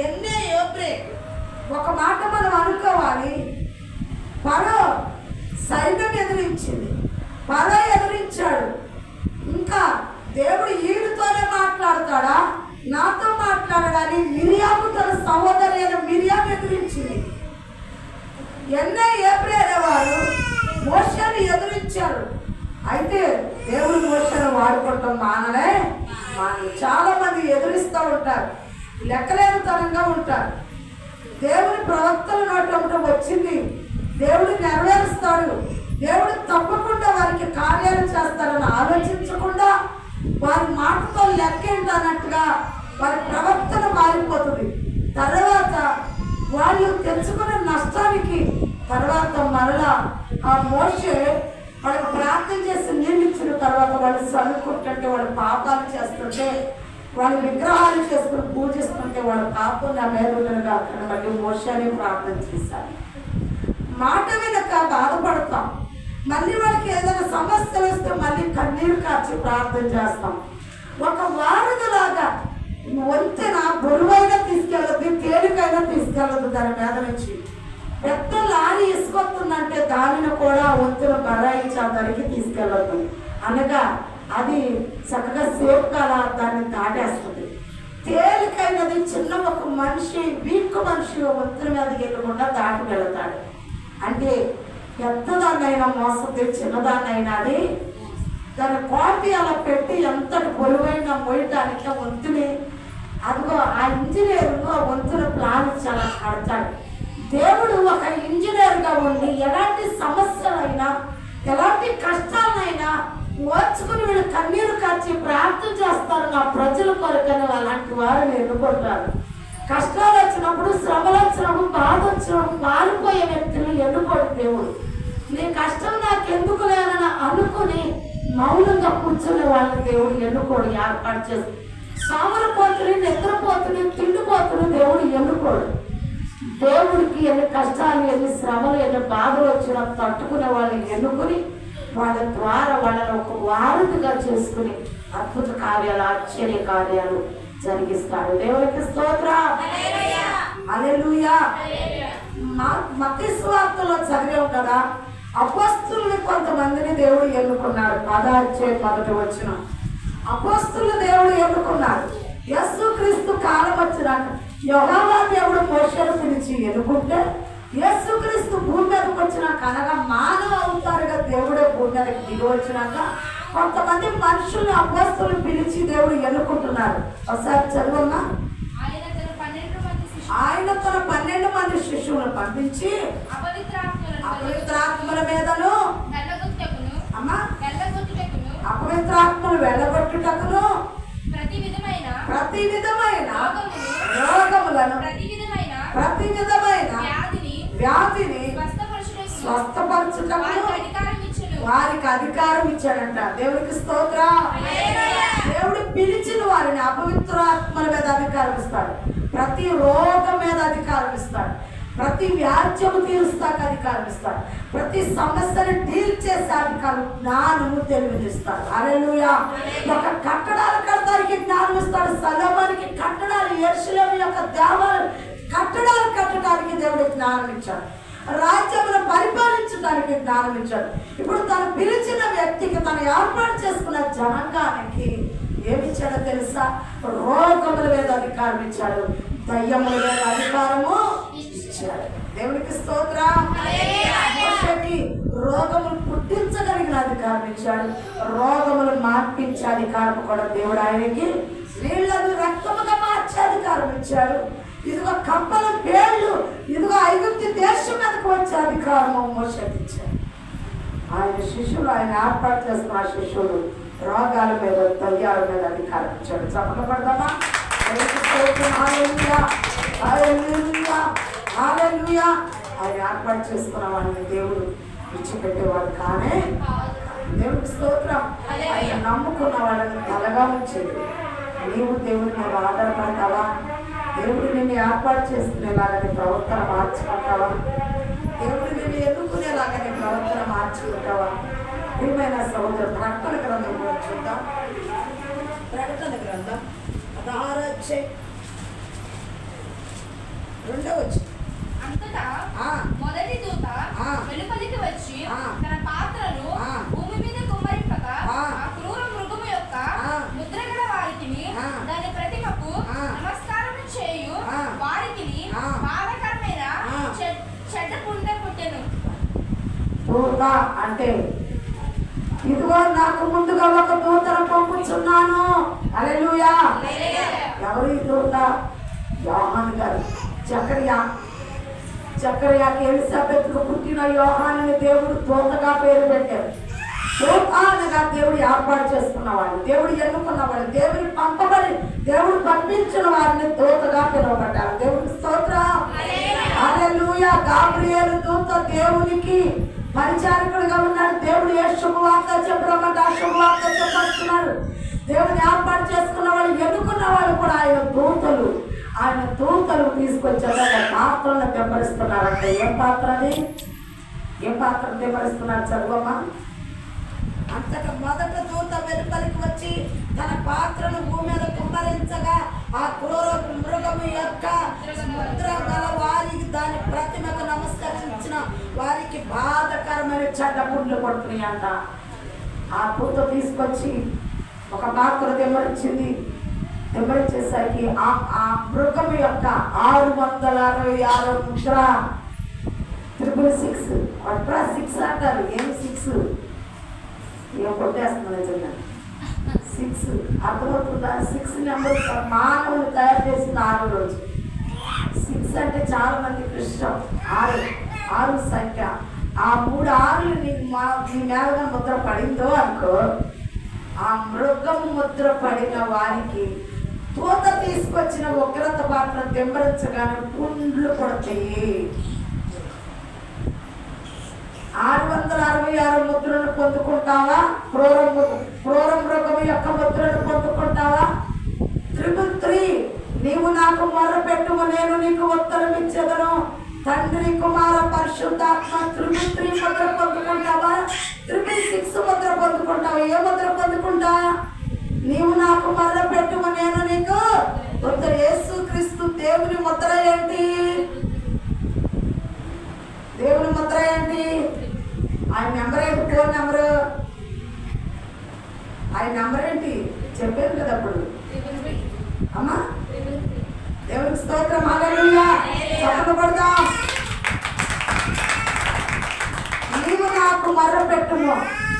ఎన్నే యోబ్రే. ఒక మాట మనం అనుకోవాలి, ఫరో సైన్యం ఎదిరించింది, ఫరో ఎదిరించాడు. ఇంకా దేవుడు వీడితోనే మాట్లాడతాడా, నాతో మాట్లాడడానికి మిరియాము తన సహోదరి అయిన మిరియాము ఎదిరించింది. ఎన్నే యోబ్రే అనేవారు మోషేని ఎదిరించారు. అయితే దేవుడు మోషేను వాడుకోవటం మానలే. చాలా మంది ఎదురిస్తూ ఉంటారు, లెక్కలేనితనంగా ఉంటారు. దేవుని ప్రవక్తల నోట వచ్చింది దేవుడు నెరవేరుస్తాడు, దేవుడు తప్పకుండా వారికి కార్యాలు చేస్తారని ఆలోచించకుండా వారి మాటతో లెక్కేంటన్నట్టుగా వారి ప్రవర్తన మారిపోతుంది. తర్వాత వాళ్ళు తెచ్చుకున్న నష్టానికి తర్వాత మరలా ఆ మోషే వాళ్ళకి ప్రార్థన చేసి నీళ్ళు ఇచ్చిన తర్వాత వాళ్ళు చదువుకుంటుంటే, వాళ్ళు పాపాలు చేస్తుంటే, వాళ్ళు విగ్రహాలు చేసుకుని పూజిస్తుంటే వాళ్ళ పాపం నా మీద కాకుండా మళ్ళీ మోషేని ప్రార్థన చేశారు. మాట వినక బాధపడతాం. మళ్ళీ వాళ్ళకి ఏదైనా సమస్యలు వస్తే మళ్ళీ కన్నీరు కార్చి ప్రార్థన చేస్తాం. ఒక వారధిలాగా వంతెన బరువైనా తీసుకెళ్ళదు, తేలికైనా తీసుకెళ్ళదు. దాని మీద నుంచి పెద్ద లారీ ఇసుకొస్తుందంటే దానిని కూడా వంతున బరాయించి ఆ దరికి తీసుకెళ్ళదు. అనగా అది చక్కగా సేఫ్ కాదా దాన్ని దాటేస్తుంది. తేలికైనది చిన్న ఒక మనిషి, వీక్ మనిషి వంతుల మీద వెళ్ళకుండా దాటి వెళతాడు. అంటే పెద్దదాన్నైనా మోసది, చిన్నదాన్నైనా అది దాన్ని కాపీ అలా పెట్టి ఎంతటి బరువైనా మోయటానికి వంతుని అదిగో ఆ ఇంజనీరు ఆ వంతుల ప్లాన్ చాలా కడతాడు. దేవుడు ఒక ఇంజనీర్గా ఉండి ఎలాంటి సమస్యలైనా ఎలాంటి కష్టాలైనా ఓర్చుకుని వీళ్ళు కన్నీరు కార్చి ప్రార్థన చేస్తారు నా ప్రజల కొరకని అలాంటి వారిని ఎన్నుకుంటారు. కష్టాలు వచ్చినప్పుడు, శ్రమలు వచ్చినప్పుడు, బాధ వచ్చినప్పుడు మారిపోయే వ్యక్తులు ఎన్నుకోడు దేవుడు. నీ కష్టం నాకెందుకు లేదని అనుకుని మౌనంగా కూర్చునే వాళ్ళని దేవుడు ఎన్నుకోడు, ఏర్పాటు చేసి. సోమరిపోతుని, నిద్రపోతుని, తిండిపోతుని దేవుడు ఎన్నుకోడు. దేవుడికి ఎన్ని కష్టాలు, ఎన్ని శ్రమలు, ఎన్ని బాధలు వచ్చినా తట్టుకునే వాళ్ళని ఎన్నుకుని వాళ్ళ ద్వారా వాళ్ళని ఒక వారధిగా చేసుకుని అద్భుత కార్యాలు, ఆశ్చర్య కార్యాలు జరిగిస్తాడు. దేవునికి స్తోత్రం. హల్లెలూయా. మత్తయి సువార్తలో చదివాం కదా, అపోస్తుల్ని కొంతమందిని దేవుడు ఎన్నుకున్నాడు. 10:1 అపోస్తులు దేవుడు ఎన్నుకున్నాడు. యేసుక్రీస్తు కాలం వచ్చినాక యెహోవా దేవుడు మోషేను పిలిచి ఎన్నుకుంటే, యేసుక్రీస్తు భూమి మీదకి వచ్చినాక, అనగా మానవ అవతారుగా దేవుడే భూమి మీదకి దిగి వచ్చినాక కొంతమంది మనుషుల్ని అపోస్తులు పిలిచి దేవుడు ఎన్నుకుంటున్నాడు. ఒకసారి చదువమ్మా. ఆయన తన 12 మంది శిష్యులను పంపించి అపవిత్రాత్మల మీదను అపవిత్రాత్మలు వెళ్ళగొట్టుటకును ప్రతి విధమైన రోగములను ప్రతి విధమైన వ్యాధిని స్వస్థపరచుటకు వారికి అధికారం ఇచ్చాడంట. దేవునికి స్తోత్రం. దేవుడు పిలిచిన వారిని అపవిత్రాత్మల మీద అధికారం ఇస్తాడు, ప్రతి రోగం మీద అధికారం ఇస్తాడు, ప్రతి వ్యాజ్యము తీరుస్తాక అధికారం ఇస్తాడు, ప్రతి సమస్యను డీల్ చేసే అధికారం, జ్ఞానము తెలివిస్తాడు. హల్లెలూయా. ఒక కట్టడాలు కట్టడానికి జ్ఞానం ఇస్తాడు. సొలొమోనుకి కట్టడాలు, యెరూషలేము యొక్క దేవాలయం కట్టడాలు కట్టడానికి దేవుడు జ్ఞానం ఇచ్చాడు. రాజ్యమును పరిపాలించడానికి జ్ఞానం ఇచ్చాడు. ఇప్పుడు తను పిలిచిన వ్యక్తికి, తను ఏర్పాటు చేసుకున్న జనాంగానికి ఏమి ఇచ్చాడో తెలుసా? రోగముల మీద అధికారం ఇచ్చాడు, దయ్యముల మీద అధికారము ఇచ్చాడు. దేవునికి స్తోత్రం. మోషేకి రోగములు పుట్టించగలిగిన అధికారం ఇచ్చాడు, రోగములు మార్పించే అధికారం కూడా దేవుడు ఆయనకి, నీళ్లను రక్తముగా మార్చే అధికారం ఇచ్చాడు. ఇదిగో కప్పల పేర్లు, ఇదిగో ఐగుప్తు దేశం మీదకు వచ్చే అధికారము మోషేకి ఇచ్చాడు. ఆయన శిష్యులు, ఆయన ఏర్పాటు చేసుకున్న శిష్యులు రోగాల మీద, దయ్యాల మీద అధికారం ఇచ్చాడు. చప్పట్లు పడదామా? హల్లెలూయా, హల్లెలూయా, హల్లెలూయా. ఆయన ఏర్పాటు చేసుకున్న వాళ్ళని దేవుడు విడిచిపెట్టేవాడు కానీ, దేవుడికి స్తోత్రం. ఆయన నమ్ముకున్న వాళ్ళని తలగా ఉంచేది. నీవు దేవుడి మీద ఆధారపడతావా? దేవుడు నిన్ను ఏర్పాటు చేసుకునేలాగానే ప్రవర్తన మార్చుకుంటావా? దేవుడు నిన్ను ఎన్నుకునేలాగానే ప్రవర్తన మార్చుకుంటావా? ప్రియమైన సహోదరు, ప్రకటన గ్రంథం చూద్దాం. ప్రకటన గ్రంథం 16:2 అంతటా మొదటి దూత వెలుపలికి వచ్చి తన పాత్రను భూమి మీద కుమ్మరింపగా ఆ క్రూర మృగము యొక్క ముద్రగల వారికి, దాని ప్రతిమకు నమస్కారం చేయు వారికి బాధకరమైన చెడ్డ పుండె పుట్టెను. దూత అంటే, ఇదిగో నాకు ముందుగా ఒక దూతను పంపుచున్నాను. హల్లెలూయా. ఎవరు ఈ దూత? యోహాను గారు. జకర్యాకి ఎలిజబెత్కు పుట్టిన యోహానుని దేవుడు దూతగా పేరు పెట్టారు. దూతగా దేవుడు ఏర్పాటు చేసుకున్నవాడు, దేవుడు ఎన్నుకున్నవాడు, దేవుడు పంపబడి దేవుడు పంపించిన వారిని దూతగా పిలువబడ్డారు. దేవుడికి స్తోత్రం. హల్లెలూయా. గాబ్రియేలు దూత దేవునికి పరిచారకుడిగా ఉన్నాడు. దేవుడు ఏ శుభవార్త చెప్పమంటే ఆ శుభవార్త చెప్పేస్తున్నాడు. దేవుడు ఏర్పాటు చేసుకున్న వాళ్ళు, ఎన్నుకున్న వాళ్ళు కూడా ఆయన దూతలు తీసుకొచ్చారు. పాత్రలను తెంపరిస్తున్నారంటే ఏం పాత్ర అది? ఏం పాత్ర తెంపరిస్తున్నారు? చదువమ్మా. అంతటా మొదట దూత వెలుపలికి వచ్చి తన పాత్రను భూమి మీద కుమ్మరించగా ఆ క్రూర మృగము యొక్క ముద్ర గల వారికి, దాని ప్రతిమకు నమస్కరించిన వారికి బాధకరమైన చెడ్డ పుండ్లు పడుతున్నాయి అంట. ఆ దూత తీసుకొచ్చి ఒక పాత్ర తెమ్మరించేసరికి ఆ మృగం యొక్క 666 ముద్ర 666 6 అంటారు. ఏం 6? ఏం కొట్టేస్తున్నా నిజంగా 6 అర్థమవుతుందా? 6 నెంబర్ మానవులు తయారు చేసిన 6 రోజు. 6 అంటే చాలా మందికి ఇష్టం. 6 సంఖ్య. ఆ 3 6లు నీ మేలుగా ముద్ర పడిందో అనుకో, ఆ మృగము ముద్ర పడిన వారికి దూత తీసుకొచ్చిన ఉగ్రత పాత్ర తెంపరించగానే పుండ్లు పడతాయి. 666 ముద్రను పొందుకుంటావా? క్రూర మృగము యొక్క ముద్రను పొందుకుంటావా? 333 నీవు నాకు మొర్ర పెట్టుము, నేను నీకు ఉత్తరం ఇచ్చేదను. కుమార పరిశుద్ధాత్మ 333 ముద్ర పొందుకుంటావా? 666 ముద్ర పొందుకుంటావా? ఏ ముద్ర పొందుకుంటా? నీవు నాకు మర్ర పెట్టుము, నేను నీకు ఉత్తర. యేసు క్రీస్తు దేవుని ముద్ర ఏంటి? దేవుని ముద్ర ఏంటి? ఆయన నెంబర్ ఏంటి? Phone number. ఆయన నెంబర్ ఏంటి చెప్పాను కదా అప్పుడు. అమ్మా దేవునికి స్తోత్రం. హల్లెలూయా. చదవబడదాం. నీవు నాకు మర్ర పెట్టుము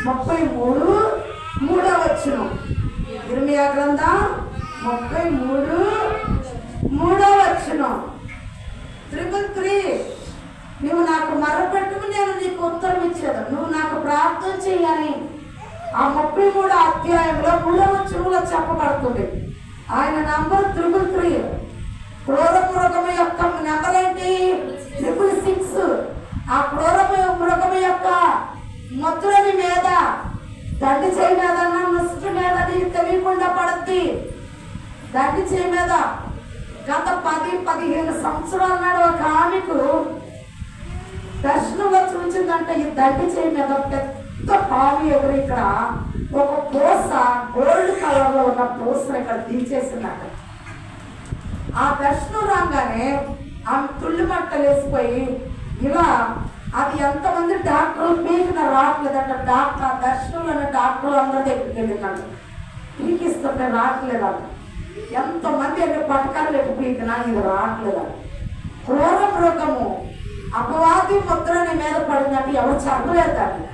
33 వచనం. ఇర్మియా గ్రంథం 33 వచనం. 333. నువ్వు నాకు మర్ర పెట్టుము, నేను నీకు ఉత్తరం ఇచ్చేది. నువ్వు నాకు ప్రార్థన చేయాలి. ఆ 33 అధ్యాయంలో 3వ వచనంలో చెప్పబడుతుంది. ఆయన నంబర్ 333. క్రూర మృగము యొక్క నెంబర్ ఏంటి? 666. ఆ క్రూర మృగము యొక్క ముద్రని మీద దండి చేయి మీద ముసుటి మీద నీకు తెలియకుండా పడుద్ది. దండి చేయి మీద గత 10-15 సంవత్సరాల నాడు ఒక ఆమెకు దర్శనంలో చూసిందంటే ఈ దండి చేయి మీద పెద్ద పాము ఎదురు ఇక్కడ ఒక పూస గోల్డ్ కలర్ లో ఉన్న పూసను ఇక్కడ దించేసిందంట. ఆ దర్శనం రాగానే ఆమె తుళ్ళి మంటలు వేసిపోయి ఇలా అది ఎంతమంది డాక్టర్లు పీకిన రావట్లేదంట. దర్శనంలోనే డాక్టర్లు అందరి దగ్గరికి వెళ్ళిందంట. పీకిస్తుంటే రావట్లేదంట. ఎంతమంది ఎన్ని పథకాలు పెట్టి పీకినా ఇది రావట్లేదంట. క్రూర మృగము అపవాది ముద్రని మీద పడిందంటే ఎవరు చెప్పలేదు దాన్ని.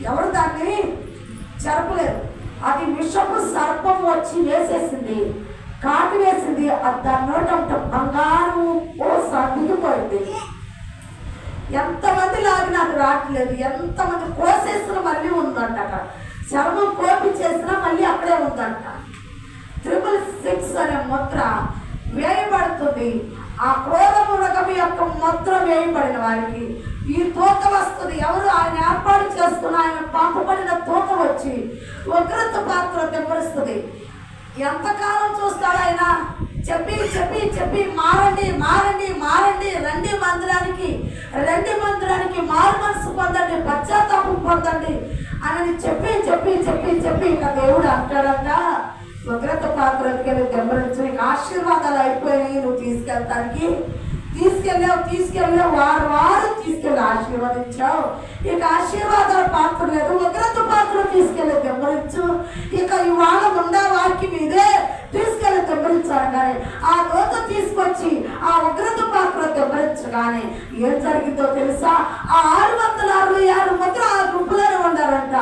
ఎవరు దాన్ని చెరపలేదు. అది విషపు సర్పం వచ్చి వేసేసింది, కాటు వేసింది. దాని నోట బంగారు పూస దిగిపోయింది. ఎంతమంది లాగినా అది రావట్లేదు. ఎంతమంది కోసేసిన మళ్ళీ ఉందంట. చర్మం కోపి చేసినా మళ్ళీ అక్కడే ఉందంట. 666 అనే ముద్ర వేయబడుతుంది. ఆ క్రోధ మృగం యొక్క ముద్ర వేయబడిన వారికి ఈ తోక వస్తుంది. ఎవరు? ఆయన ఏర్పాటు చేసుకున్న ఆయన పంపబడిన తోక వచ్చి ఉగ్రత పాత్ర తెప్పరుస్తుంది. ఎంతకాలం చూస్తాడు ఆయన? చెప్పి చెప్పి చెప్పి మారండి మారండి మారండి, రండి మందిరానికి, రండి మందిరానికి, మారు మనసు పొందండి, పశ్చాత్తాపం పొందండి అని చెప్పి చెప్పి చెప్పి చెప్పి ఇంకా దేవుడు అంటాడంట, ఉగ్రత పాత్రకి వెళ్ళి దెబ్బలించు. నీకు ఆశీర్వాదాలు అయిపోయినాయి, నువ్వు తీసుకెళ్తానికి తీసుకెళ్ళావు వారు తీసుకెళ్ళి ఆశీర్వదించావు. ఇక ఆశీర్వాదాల పాత్ర లేదు, ఉగ్రత పాత్ర తీసుకెళ్ళి దెబ్బలించు. ఇక ఇవాళ ఉండే వారికి మీదే తీసుకెళ్ళి దెబ్బలించాలి. కానీ ఆ దోత తీసుకొచ్చి ఆ ఉగ్రత పాత్ర దెబ్బలించగానే ఏం జరిగిందో తెలుసా? ఆ 666 ముద్ర ఆ గుంపులను ఉన్నారంట.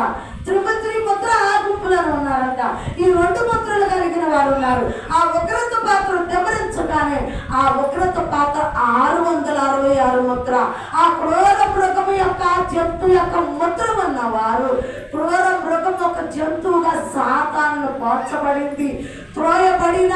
333 ముద్ర ఆ గుంపులను ఉన్నారంట. ఈ 2 ముద్రలు కలిగిన వారు ఉన్నారు. ఆ ఉగ్రత పాత్ర దెబ్బలించగానే ఆ ఉగ్రత పాత్ర 666 ముద్ర. ఆ క్రూర మృగము యొక్క జంతువు యొక్క ముద్ర ఉన్నవారు, క్రూర మృగం ఒక జంతువుగా సాతాను పోర్చబడింది. త్రోయబడిన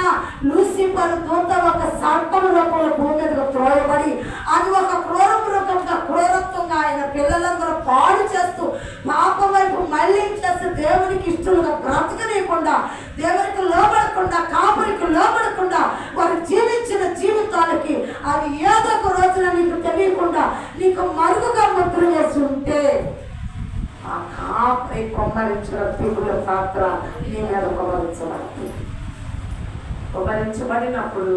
లూసిఫర్ దూత ఒక సర్పం రూపంలో భూమి మీదకు త్రోయబడి అది ఒక క్రూర మృగంగా క్రూరత్వంగా ఆయన పిల్లలందరూ పాడు చేస్తూ పాపం వైపు మళ్ళీ చేస్తూ దేవునికి ఇష్టలుగా బ్రతకనీయకుండా, దేవునికి లోబడకుండా, కాపురికి లోబడకుండా వారు జీవించిన జీవితాలకి అది ఏదో ఒక రోజున నీకు తెలియకుండా నీకు మరుగుగా ముద్ర వేసి ఉంటే ఆ కాపరి కొమ్మరించిన పిగుల పాత్ర నీ మీద కొమ్మరించబడినప్పుడు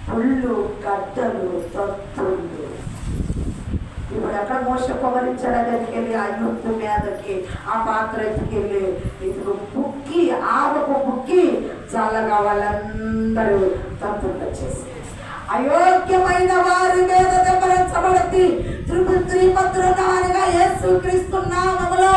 పుళ్ళు, గడ్డలు, తొత్తుళ్ళు. ఇప్పుడు ఎక్కడ మోస కొమ్మరించాడు? దగ్గరికి వెళ్ళి ఆ యుద్ధ మీదకి ఆ పాత్ర ఎత్తుకెళ్ళి ఇప్పుడు బుక్కి ఆవకు బుక్కి చల్లగా వాళ్ళందరూ తత్తులు చేసి అయోగ్యమైన వారి మీద దెబ్బలించబడింది. 333 ముద్రను అనగా యేసుక్రీస్తు నామములో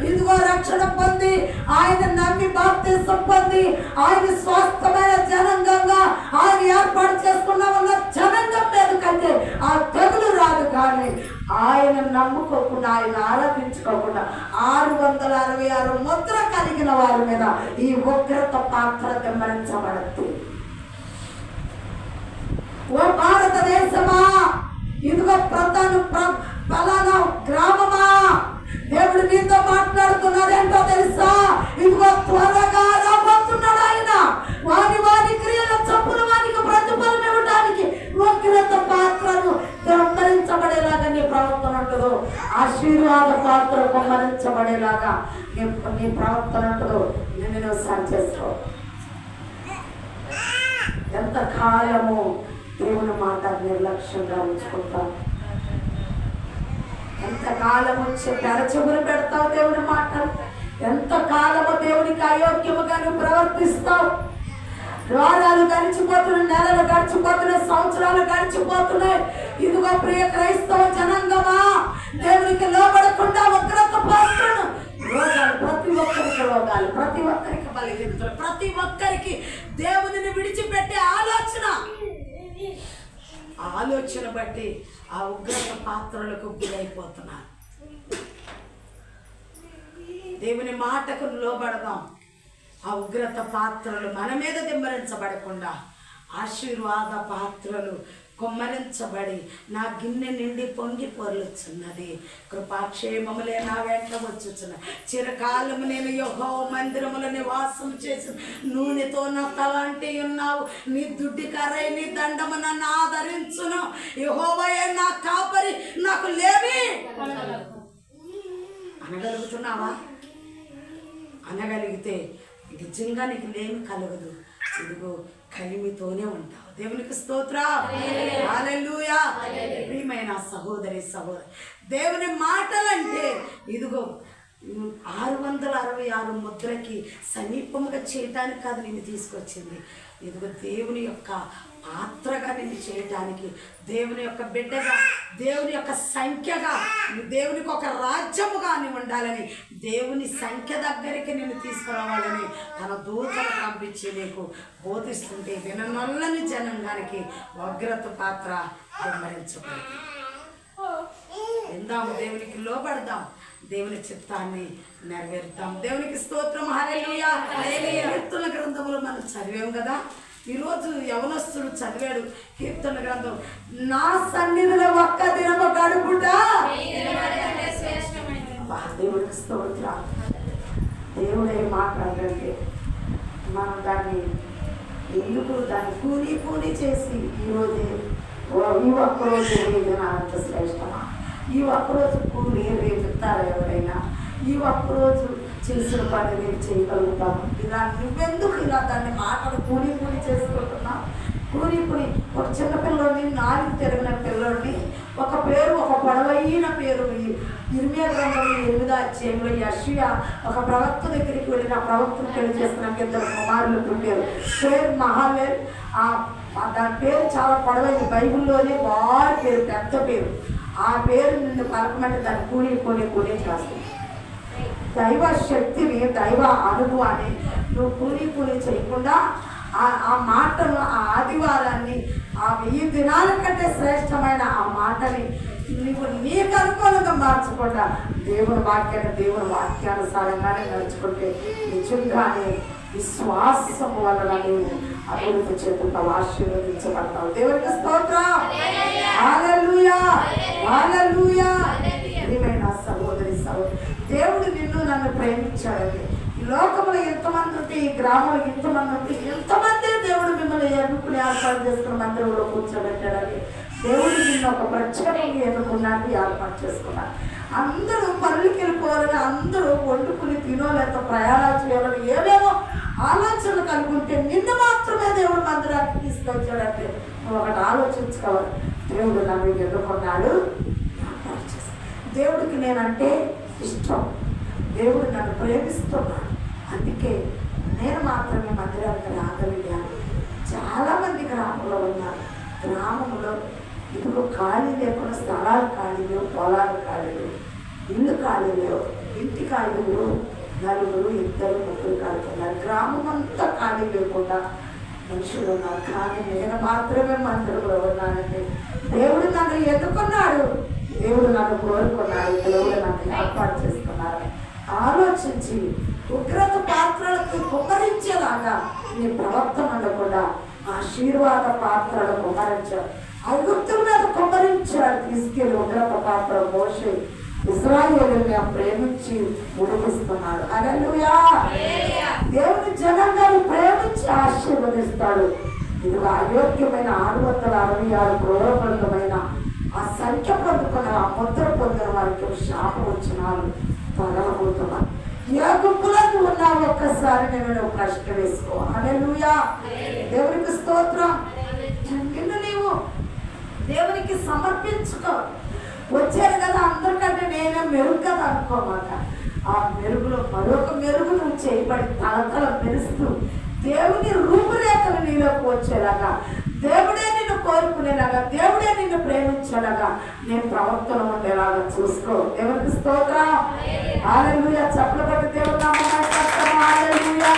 ఇదిగో రక్షణ పొంది ఆయన నమ్మి బాప్తిసం పొంది ఆయన స్వస్థమైన జనాంగంగా ఆయన ఏర్పాటు చేసుకున్న ఉన్న జనాంగం మీద కంటే ఆ తెగులు రాదు. కానీ ఆయన నమ్ముకోకుండా, ఆయన ఆరాధించుకోకుండా 666 ముద్ర కలిగిన వారి మీద ఈ ఉగ్రత పాత్ర దెబ్బలించబడింది. ఓ భారతదేశమా, ఇదిగో పలానా గ్రామమా, దేవుడు నీతో మాట్లాడుతున్నాడు. ఏంటో తెలుసా? ఇదిగో త్వరగా రాబోతున్నాడు ఆయన. వారి క్రియల చొప్పున వారికి ప్రతిఫలం ఇవ్వడానికి ఉగ్రత పాత్రను దెబ్బలించబడేలాగా పాత్రలు కుమ్మరించబడేలాగా నీ ప్రవర్తనతో నేను సరి చేసుకో. ఎంతకాలము దేవుని మాట నిర్లక్ష్యంగా ఉంచుకుంటావు? ఎంతకాలము పెరచెవులు పెడతావు దేవుని మాట? ఎంతకాలము దేవునికి అయోగ్యముగా నువ్వు ప్రవర్తిస్తావు? వారాలు గడిచిపోతున్నాయి, నెలలు గడిచిపోతున్నాయి, సంవత్సరాలు గడిచిపోతున్నాయి. ఇదిగో ప్రియ క్రైస్తవ జనాంగమా, దేవునికి లోబడకుండా ఉగ్రత పాత్రను రోగాలు, ప్రతి ఒక్కరికి రోగాలు, ప్రతి ఒక్కరికి బలహీనతలు, ప్రతి ఒక్కరికి దేవునిని విడిచిపెట్టే ఆలోచన బట్టి ఆ ఉగ్రత పాత్రలకు గురైపోతున్నారు. దేవుని మాటకు లోబడదాం. ఆ ఉగ్రత పాత్రలు మన మీద దిమ్మరించబడకుండా ఆశీర్వాద పాత్రలు కుమ్మరించబడి నా గిన్నె నిండి పొంగి పొర్లుచున్నది. కృపాక్షేమములే నా వెంట వచ్చుచున్న. చిరకాలము నేను యెహోవా మందిరములో నివాసం చేసి నూనెతో నా తలంటి ఉన్నావు. నీ దుడ్డి కర్రై నీ దండము నన్ను ఆదరించును. యెహోవాయే నా కాపరి, నాకు లేమి అనగలుగుతున్నావా? అనగలిగితే నిజంగా నీకు లేమి కలగదు. ఇదిగో కలిమితోనే ఉంటావు. దేవునికి స్తోత్రం, హల్లెలూయా. ప్రియమైన సహోదరి సహోదరి, దేవుని మాటలంటే ఇదిగో 666 ముద్రకి సమీపంగా చేయటానికి కాదు నిన్ను తీసుకొచ్చింది. ఇదిగో దేవుని యొక్క పాత్రగా నిన్ను చేయటానికి, దేవుని యొక్క బిడ్డగా, దేవుని యొక్క సంఖ్యగా, దేవునికి ఒక రాజ్యముగా నువ్వు ఉండాలని, దేవుని సంఖ్య దగ్గరికి నిన్ను తీసుకురావాలని తన దూతను పంపించి నీకు బోధిస్తుంటే విననొల్లని జనంగానికి ఉగ్రత పాత్ర కుమ్మరించబడింది. విందాము, దేవునికి లోబడదాం, దేవుని చిత్తాన్ని నెరవేరుతాం. దేవునికి స్తోత్రం, హల్లెలూయా. కీర్తన గ్రంథంలో మనం చదివాం కదా. ఈరోజు యవనస్తుడు చదివాడు కీర్తన గ్రంథం. నా సన్నిధిలో ఒక్క దినము గడుపుట దేవుడికి స్తోత్రం. దేవుడే మాట్లాడంటే మనం దాన్ని ఎందుకు దాన్ని కూని చేసి ఈరోజే ఈ ఒక్కరోజు అంత శ్రేష్టమా? ఈ ఒక్కరోజు కూలి రేపుతారు ఎవరైనా? ఈ ఒక్కరోజు చేసిన పని నేను చేయగలుగుతాము. ఇలా నువ్వెందుకు ఇలా దాన్ని మాటలు కూని చేసుకుంటున్నావు? కూని ఒక చిన్న పిల్లోడిని, 4 తిరిగిన పిల్లోడిని, ఒక పేరు, ఒక పొడవైన పేరు ఇర్మియా గ్రంథంలో 8వ అధ్యాయంలో యెషయా ఒక ప్రవక్త దగ్గరికి వెళ్ళిన ప్రవక్తను పెళ్లి చేసిన 2 కుమారులు పుట్టారు. పేరు మహావేల్. దాని పేరు చాలా పొడవైంది, బైబిల్లోనే భారీ పేరు, పెద్ద పేరు. ఆ పేరు నిన్ను పలకమంటే దాన్ని కూని చేస్తుంది. దైవ శక్తిని, దైవ అనుభవాన్ని నువ్వు కూని చేయకుండా ఆ మాటను, ఆ ఆదివారాన్ని, ఆ 1000 దినాల కంటే శ్రేష్టమైన ఆ మాటని నువ్వు నీకు అనుకూలంగా మార్చకుండా దేవుని వాక్యానుసారంగానే నడుచుకుంటే నిజంగానే విశ్వాసము వలన నీవు అభివృద్ధి చెందుతావు, ఆశీర్వదించబడతావు. దేవునికి స్తోత్రం, హల్లెలూయా, హల్లెలూయా. ప్రియమైన సహోదరి సహోదరి, దేవుడు నిన్ను నన్ను ప్రేమించాడండి. ఈ లోకంలో ఎంతమంది ఉంటే, ఈ గ్రామంలో ఎంతమంది ఉంటే, ఎంతమంది దేవుడు మిమ్మల్ని ఎన్నుకుని ఏర్పాటు చేసుకున్న మందిరంలో కూర్చోబెట్టాడని. దేవుడు నిన్ను ఒక ప్రత్యేకంగా ఎన్నుకున్నాడు, ఏర్పాటు చేసుకున్నాడు. అందరూ పనులకి వెళ్ళిపోవాలని, అందరూ వండుకుని తినోలేక ప్రయాణాలు చేయాలని ఏమేమో ఆలోచనలు కలుగుంటే నిన్ను మాత్రమే దేవుడు మందిరానికి తీసుకొచ్చాడంటే నువ్వు ఒకటి ఆలోచించుకోవాలి. దేవుడు నన్ను ఎన్నుకున్నాడు, దేవుడికి నేనంటే ఇష్టం, దేవుడు నన్ను ప్రేమిస్తున్నాడు, అందుకే నేను మాత్రమే మందిరానికి రాగలిగాను. చాలామంది గ్రామంలో ఉన్నారు. గ్రామంలో ఇప్పుడు ఖాళీ లేకుండా స్థలాలు ఖాళీ లేవు, పొలాలు ఖాళీ లేవు, ఇల్లు ఖాళీ లేవు, ఇంటి ఖాళీ లేవు, 4, 2, 3 ఖాళీ. గ్రామం అంతా ఖాళీ లేకుండా మనుషులు ఉన్నారు. కానీ నేను మాత్రమే మందిరంలో ఉన్నానంటే దేవుడు నన్ను ఎన్నుకున్నాడు, దేవుడు నన్ను కోరుకున్నాడు, దేవుడు నన్ను ఏర్పాటు చేసుకున్నాడు. ఆలోచించి ఉగ్రత పాత్రలకు కుమ్మరించేలాగా నీ ప్రవర్తన ఉండకుండా ఆశీర్వాద పాత్రలు కుమ్మరించాడు. ఐగుప్తుల మీద కుమ్మరించాడు, తీసుకెళ్ళి ఉగ్రత పాత్ర మోషే ఇశ్రాయేలుని ప్రేమించి ఉడిపిస్తున్నాడు. హల్లెలూయా. దేవుని జనాంగాన్ని ప్రేమించి ఆశీర్వదిస్తాడు. ఇది అయోగ్యమైన 666 క్రూరమైన ఆ సంఖ్య పొందుకున్న ఆ ముద్ర పొందిన వారికి శాపం వచ్చినాలు తగలబోతున్నారు. ఏ గుంపులో నువ్వు ఉన్నావు ఒక్కసారి నేను ప్రశ్న వేసుకో. హల్లెలూయా, దేవునికి స్తోత్రం. నిన్ను నీవు దేవునికి సమర్పించుకో. వచ్చారు కదా అందరికంటే నేనే మెరుగు కదా అనుకోమాట. ఆ మెరుగులో మరొక మెరుగు నువ్వు చేయబడి తలతల మెరుస్తూ దేవుని రూపురేఖలు నీలోకి వచ్చేలాగా, దేవుడే నిన్ను కోరుకునేలాగా, దేవుడే నిన్ను ప్రేమించేలాగా నేను ప్రవర్తన ఉండేలాగా చూసుకో. దేవునికి స్తోత్రం. హల్లెలూయా. చప్పట్లు కొట్టి దేవుని నామమున స్తోత్రం. హల్లెలూయా,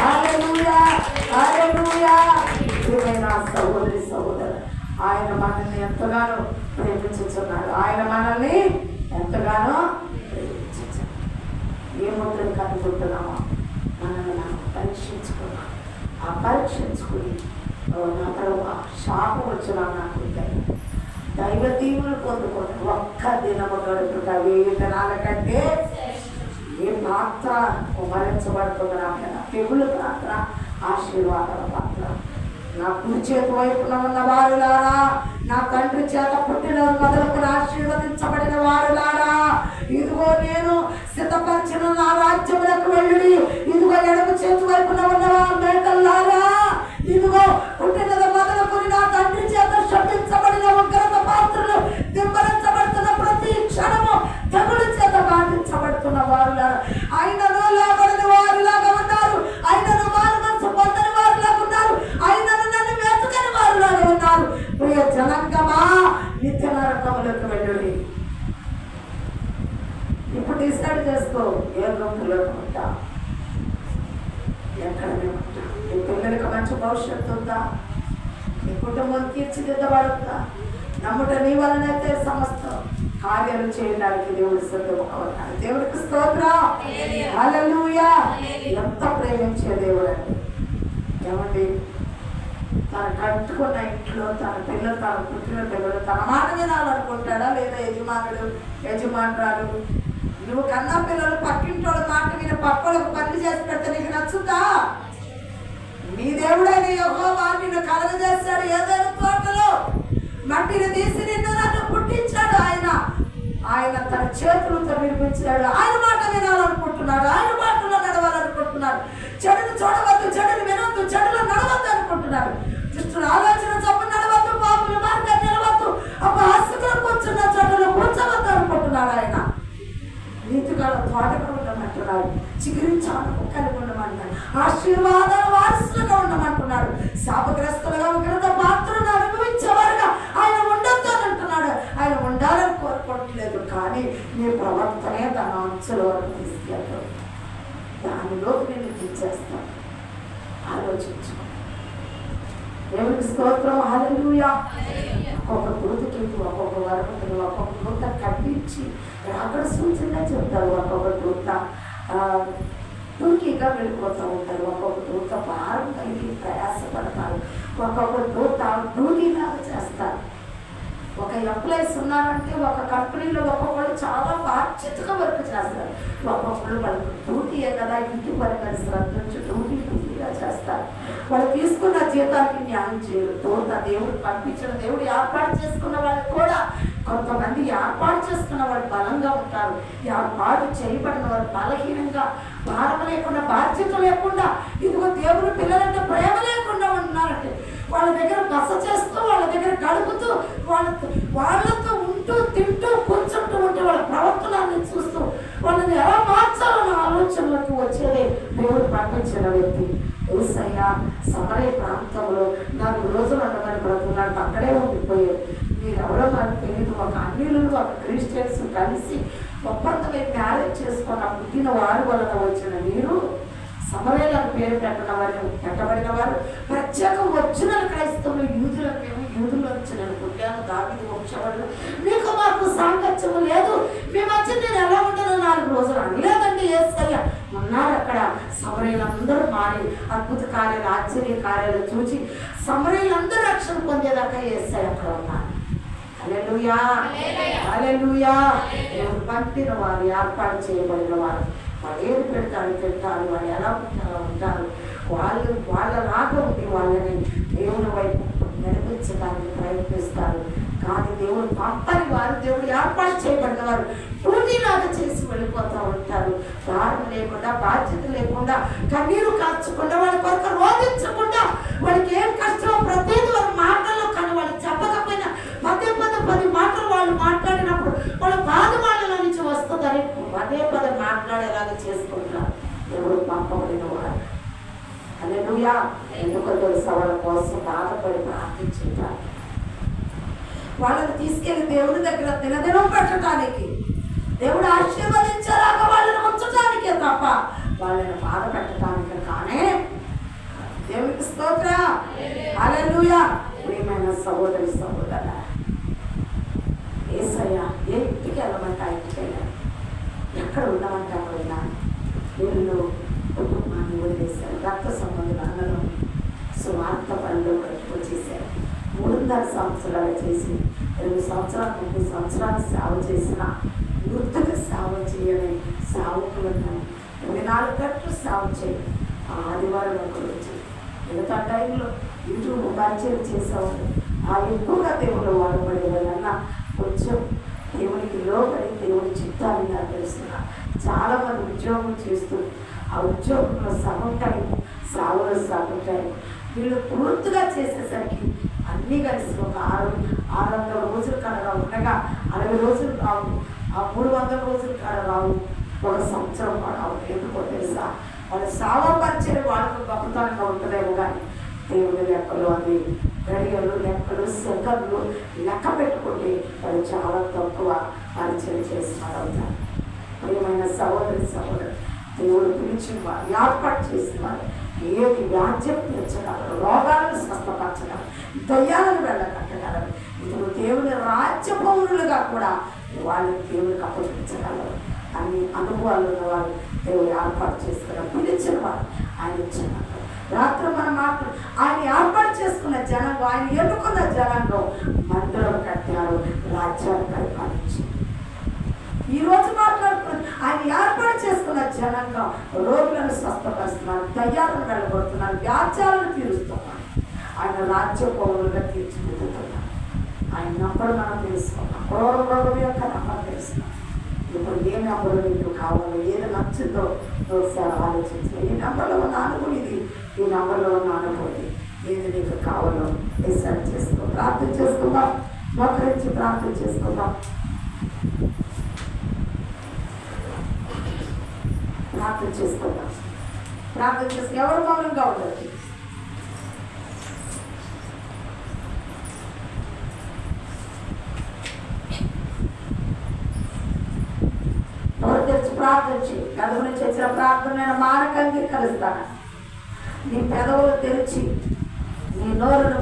హల్లెలూయా, హల్లెలూయా. ప్రియమైన సహోదరి సహోదరు, ఆయన మనల్ని ఎంతగానో ప్రేమించుచున్నాడు. ఆయన మనల్ని ఎంతగానో ప్రేమించుచున్నాడు. ఏ ముద్రను కనుక్కుంటున్నామో మనల్ని మనం పరీక్షించుకున్నాం. ఆ పరీక్షించుకుని నా ప్రభు శాపం వచ్చినా నాకు దైవ దీవులు పొందుకొని ఒక్క దినము గడుపుట 1000 దినాల కంటే ఏ పాత్ర కుమరించబడుతుంది. నాకైనా తెగులు పాత్ర, ఆశీర్వాదాల పాత్ర. నా కుడి చేతి వైపున ఉన్న వారులారా, నా తండ్రి చేత పుట్టిన మొదలుకు ఆశీర్వదించబడిన వారులారా, ఇదిగో నేను సిద్ధపరిచిన నా రాజ్యములకు వెళ్ళి, ఇదిగో ఎడమ చేతి వైపున ఉన్న మేకల్లారా, ఇదిగో పుట్టినది మొదలుకొని నా తండ్రి చేత శపించబడిన ఉగ్రత పాత్రలు దింపరించబడుతున్న ప్రతి క్షణము తెగులు చేత బాధించబడుతున్న వారులారా, ఆయనను లోబడిన వారిలాగా ఉన్నారు, ఆయనను వారు మనసు పొందని వారిలాగా ఉన్నారు, ఆయనను నన్ను వెతుకని వారిలాగా ఉన్నారు. ప్రియ జనాంగమా, నిత్య నరకములకు వెళ్ళి ఇప్పుడు డిసైడ్ చేసుకో. ఏ గుంపులో ఉంటా, ఎక్కడ ఉంటా? నీ పిల్లలకి మంచి భవిష్యత్తు ఉందా? నీ కుటుంబం తీర్చిదిద్దబడుతుందా? నమ్ముట నీ వలనైతే సమస్త కార్యాలు చేయడానికి దేవుడు సిద్ధంగా ఉన్నాడు. దేవుడికి స్తోత్రం. హల్లెలూయా. ఎంత ప్రేమించే దేవుడు అండి. ఏమండి, తన కట్టుకున్న ఇంట్లో తన పిల్లలు, తన పుట్టిన పిల్లలు తన మాట వినాలనుకుంటాడా లేదా యజమానురాలు? నువ్వు కన్నా పిల్లలు పక్కింటోళ్ళ మాట విని పక్కలకు పనులు చేసి పెడితే నీకు నచ్చుతా? నీ దేవుడైన యెహోవా నిన్ను కలుగజేస్తాడు. ఏదైనా తోటలో మట్టిని తీసి నిన్ను నన్ను పుట్టించాడు. ఆయన తన చేతులతో నిర్మించాడు. ఆయన మాట వినాలనుకుంటున్నాడు, ఆయన మాటలో నడవాలనుకుంటున్నాడు. చెడును చూడవద్దు, చెడును వినవద్దు, చెడులో నడవద్దు అనుకుంటున్నాడు. దుష్టుల ఆలోచన చొప్పున నడవద్దు, పాపుల మార్గాన్ని నిలవద్దు, అపహాస్యకులు కూర్చున్న చెడులో కూర్చోవద్దు అనుకుంటున్నాడు. ఆయన నీతిగల తోటగా ఉండమంటున్నాడు, చిగురించాలను కలిగి ఉండమంటున్నాడు, ఆశీర్వాదాల వారసులుగా ఉండమంటున్నాడు, శాపగ్రస్తులుగా ఉగ్రత పాత్రను అనుభవించేవారుగా ఆయన ఉండొద్దు అని అంటున్నాడు. ఆయన ఉండాలని కోరుకోవట్లేదు, కానీ నీ ప్రవర్తనే తన అంచుల వరకు తీసుకెళ్తాడు. దానిలోకి నేను తీర్చేస్తాను. ఆలోచించు. దేవునికి స్తోత్రం. హల్లెలూయా. ఒక్కొక్క దూతకి ఒక్కొక్క వరములు, ఒక్కొక్క దూత కట్టించి అక్కడ సూచనగా చెప్తారు. ఒక్కొక్క దూత దుర్కిగా వెళ్ళిపోతూ ఉంటారు, ఒక్కొక్క దూత భారం కలిగి ప్రయాసపడతారు, ఒక్కొక్క దూత డ్యూటీలాగా చేస్తారు. ఒక ఎంప్లాయీస్ ఉన్నారంటే ఒక కంపెనీలో ఒక్కొక్కరు చాలా బాధ్యతగా వర్క్ చేస్తారు. ఒక్కొక్కరు వాళ్ళకి డ్యూటీయే కదా, ఇంటి పని కలిసి శ్రద్ధ డ్యూటీగా చేస్తారు. వాళ్ళు తీసుకున్న జీతానికి న్యాయం చేయరు. దూత దేవుడు పంపించిన, దేవుడు ఏర్పాటు చేసుకున్న వాళ్ళకి కూడా కొంతమంది ఏర్పాటు చేసుకున్న వాళ్ళు బలంగా ఉంటారు, ఏర్పాటు చేయబడిన వారు బలహీనంగా, భారం లేకుండా, బాధ్యత లేకుండా, ఇదిగో దేవుని పిల్లలంటే ప్రేమ లేకుండా ఉన్నారంటే వాళ్ళ దగ్గర బస చేస్తూ, వాళ్ళ దగ్గర గడుపుతూ, వాళ్ళతో ఉంటూ, తింటూ, కూర్చుంటూ ఉంటే వాళ్ళ ప్రవర్తనాన్ని చూస్తూ వాళ్ళని ఎలా మార్చాలన్న ఆలోచనలకు వచ్చేదే దేవుడు పంపించిన వ్యక్తి. యేసయ్య సమరయ ప్రాంతంలో 4 రోజులు ఉండమని బ్రతుకున్నాడు. అక్కడే ఉండిపోయారు. మీరెవరో మనకు తెలియదు. ఒక అన్యులు, ఒక క్రిస్టియన్స్ కలిసి ఒప్పందమై మ్యారేజ్ చేసుకున్న పుట్టిన వారి వలన వచ్చిన మీరు సమరయులకు పేరు పెట్టబడిన వారు ప్రత్యేక వచ్చిన క్రైస్తవులు, యూదులకు మేము యూదులు వచ్చిన పుట్టాను, దావీదు వంశవాళ్ళు, మీకు మాకు సాంగత్యము లేదు, మీ మధ్య నేను ఎలా ఉంటానో 4 రోజులు అనలేదండి యేసయ్య. ఉన్నారు అక్కడ. సమరయులందరూ మారి అద్భుత కార్యాలు, ఆశ్చర్య కార్యాలు చూసి సమరయులందరూ రక్షణ పొందేదాకా యేసయ్య అక్కడ ఉన్నారు. హల్లెలూయా, హల్లెలూయా. దేవుడు పంపిన వారు, ఏర్పాటు చేయబడిన వారు, వాళ్ళు ఏది పెడతారు తింటారు, వాళ్ళు ఎలా ఉంటారు, వాళ్ళలాగా ఉండి వాళ్ళని దేవుని వైపు నడిపించడానికి ప్రయత్నిస్తారు. కానీ దేవుడు పంపని వారు, దేవుడు ఏర్పాటు చేయబడిన వారు పూర్తిలాగా చేసి వెళ్ళిపోతూ ఉంటారు. భారం లేకుండా, బాధ్యత లేకుండా, కన్నీరు కార్చకుండా, వాళ్ళ కొరకు రోధించకుండా, వాళ్ళకి ఏం కష్టమో ప్రతిదీ వాళ్ళ మాటల్లో, కానీ వాళ్ళు చెప్పకపోయినా పదే మాటలు వాళ్ళు మాట్లాడినప్పుడు వాళ్ళ బాధ వాళ్ళలో నుంచి వస్తుందని పదే మాట్లాడేలాగా చేసుకుంటారు. దేవుడు పంపబడిన వారు. హల్లెలూయా. ఎందుకో తెలుసా? వాళ్ళ కోసం బాధపడి ప్రార్థించుంటారు. వాళ్ళని తీసుకెళ్లి దేవుని దగ్గర దినదినం పెట్టడానికి, దేవుడు ఆశీర్వదించేలాగా వాళ్ళని ఉంచడానికే తప్ప వాళ్ళని బాధ పెట్టడానికి కానే. దేవునికి స్తోత్రం. హల్లెలూయా. ప్రియమైన సహోదరి సహోదరులారా, యేసయ్య ఏ ఇంటికి వెళ్ళమంటే ఆ ఇంటికి వెళ్ళాను, ఎక్కడ ఉండమంటే అక్కడ ఉన్నాను. వీళ్ళు కుటుంబాన్ని వదిలేశారు, రక్త సంబంధులు అందరూ సువార్త పనిలో వచ్చేసారు. 3.5 సంవత్సరాలు చేసి 2 సంవత్సరాలు 3 సంవత్సరాలు సేవ చేసిన వృత్తికి సేవ చేయని సేవకులను 24 గంటలు సేవ చేయాలి. ఆదివారం ఒకరు వచ్చి మిగతా టైంలో యూట్యూబ్ పరిచయం చేసేవాళ్ళు. ఆ ఎక్కువగా దేవుడు వాడబడేవాళ్ళన్నా కొంచెం దేవునికి లోబడి దేవుడి చిత్తాన్ని నెరవేరుస్తున్నారు. చాలామంది ఉద్యోగం చేస్తూ ఆ ఉద్యోగంలో సగం టైం, సేవలో సగం టైం, వీళ్ళు పూర్తిగా చేసేసరికి అన్నీ కలిసి ఒక 600 రోజుల కాడ ఉండగా 60 రోజులు రావు, ఆ 300 రోజుల కాడ రావు, 1 సంవత్సరం రావు. ఎందుకో తెలుసా? వాళ్ళ సేవాపరిచయం వాళ్ళకు గొప్పతనంగా ఉంటుందేమో కానీ దేవుడి లెక్కలు, అది గడియలు, లెక్కలు, సెకండ్లు లెక్క పెట్టుకుంటే వాళ్ళు చాలా తక్కువ పరిచయం చేస్తున్నారు అవుతారు. ప్రియమైన సహోదరి సహోదరు, దేవుడు పిలిచిన వారు, ఏర్పాటు చేసిన వారు ఏది వ్యాజ్యం తీర్చగలరు, రోగాలను స్వస్థపరచగలరు, దయ్యాలను వెళ్ళగట్టగలరు. ఇప్పుడు దేవుని రాజ్య పౌరులుగా కూడా వాళ్ళని దేవుడికి అప్పగించగలరు. అన్ని అనుభవాలు ఉన్నవారు దేవుడు ఏర్పాటు చేసుకున్న పిలిచిన వారు ఆయన ఇచ్చిన రాత్రి మనం ఆయన ఏర్పాటు చేసుకున్న జనంలో, ఆయన ఎన్నుకున్న జనంలో మందిరం కట్టారు, రాజ్యాలు పరిపాలించి. ఈరోజు మాట్లాడుకుని ఆయన ఏర్పాటు చేసుకున్న జనంగా రోగులను స్వస్థపరుస్తున్నారు, దయ్యాలను వెళ్ళగొడుతున్నారు, వ్యాజ్యాలను తీరుస్తున్నారు. ఆయన రాజ్య పౌరులుగా తీర్చిదిద్దుతున్నారు. ఆయన నంబర్ మనం తెలుసుకున్నాం, రోగం యొక్క నంబర్ తెలుసుకున్నాం. ఇప్పుడు ఏ నెంబర్ నీకు కావాలో, ఏది నచ్చిందో ఒకసారి ఆలోచించి ఈ నెంబర్లో ఉన్న అనుభవం ఇది, ఈ నెంబర్లో ఉన్న అనుభవం ఏది నీకు కావాలో డిసైడ్ చేసుకో. ప్రార్థన చేసుకుందాం, మోకరించి ప్రార్థన చేసుకుందాం. ప్రార్థన చేసుకుందాం. ప్రార్థన చేసి ఎవరు మౌనంగా ఉండదు. ఎవరు తెచ్చి ప్రార్థించి గదువు నుంచి వచ్చిన ప్రార్థన నేను మానకంగా కలుస్తాను. నీ పెదవులు తెరిచి నీ నోరును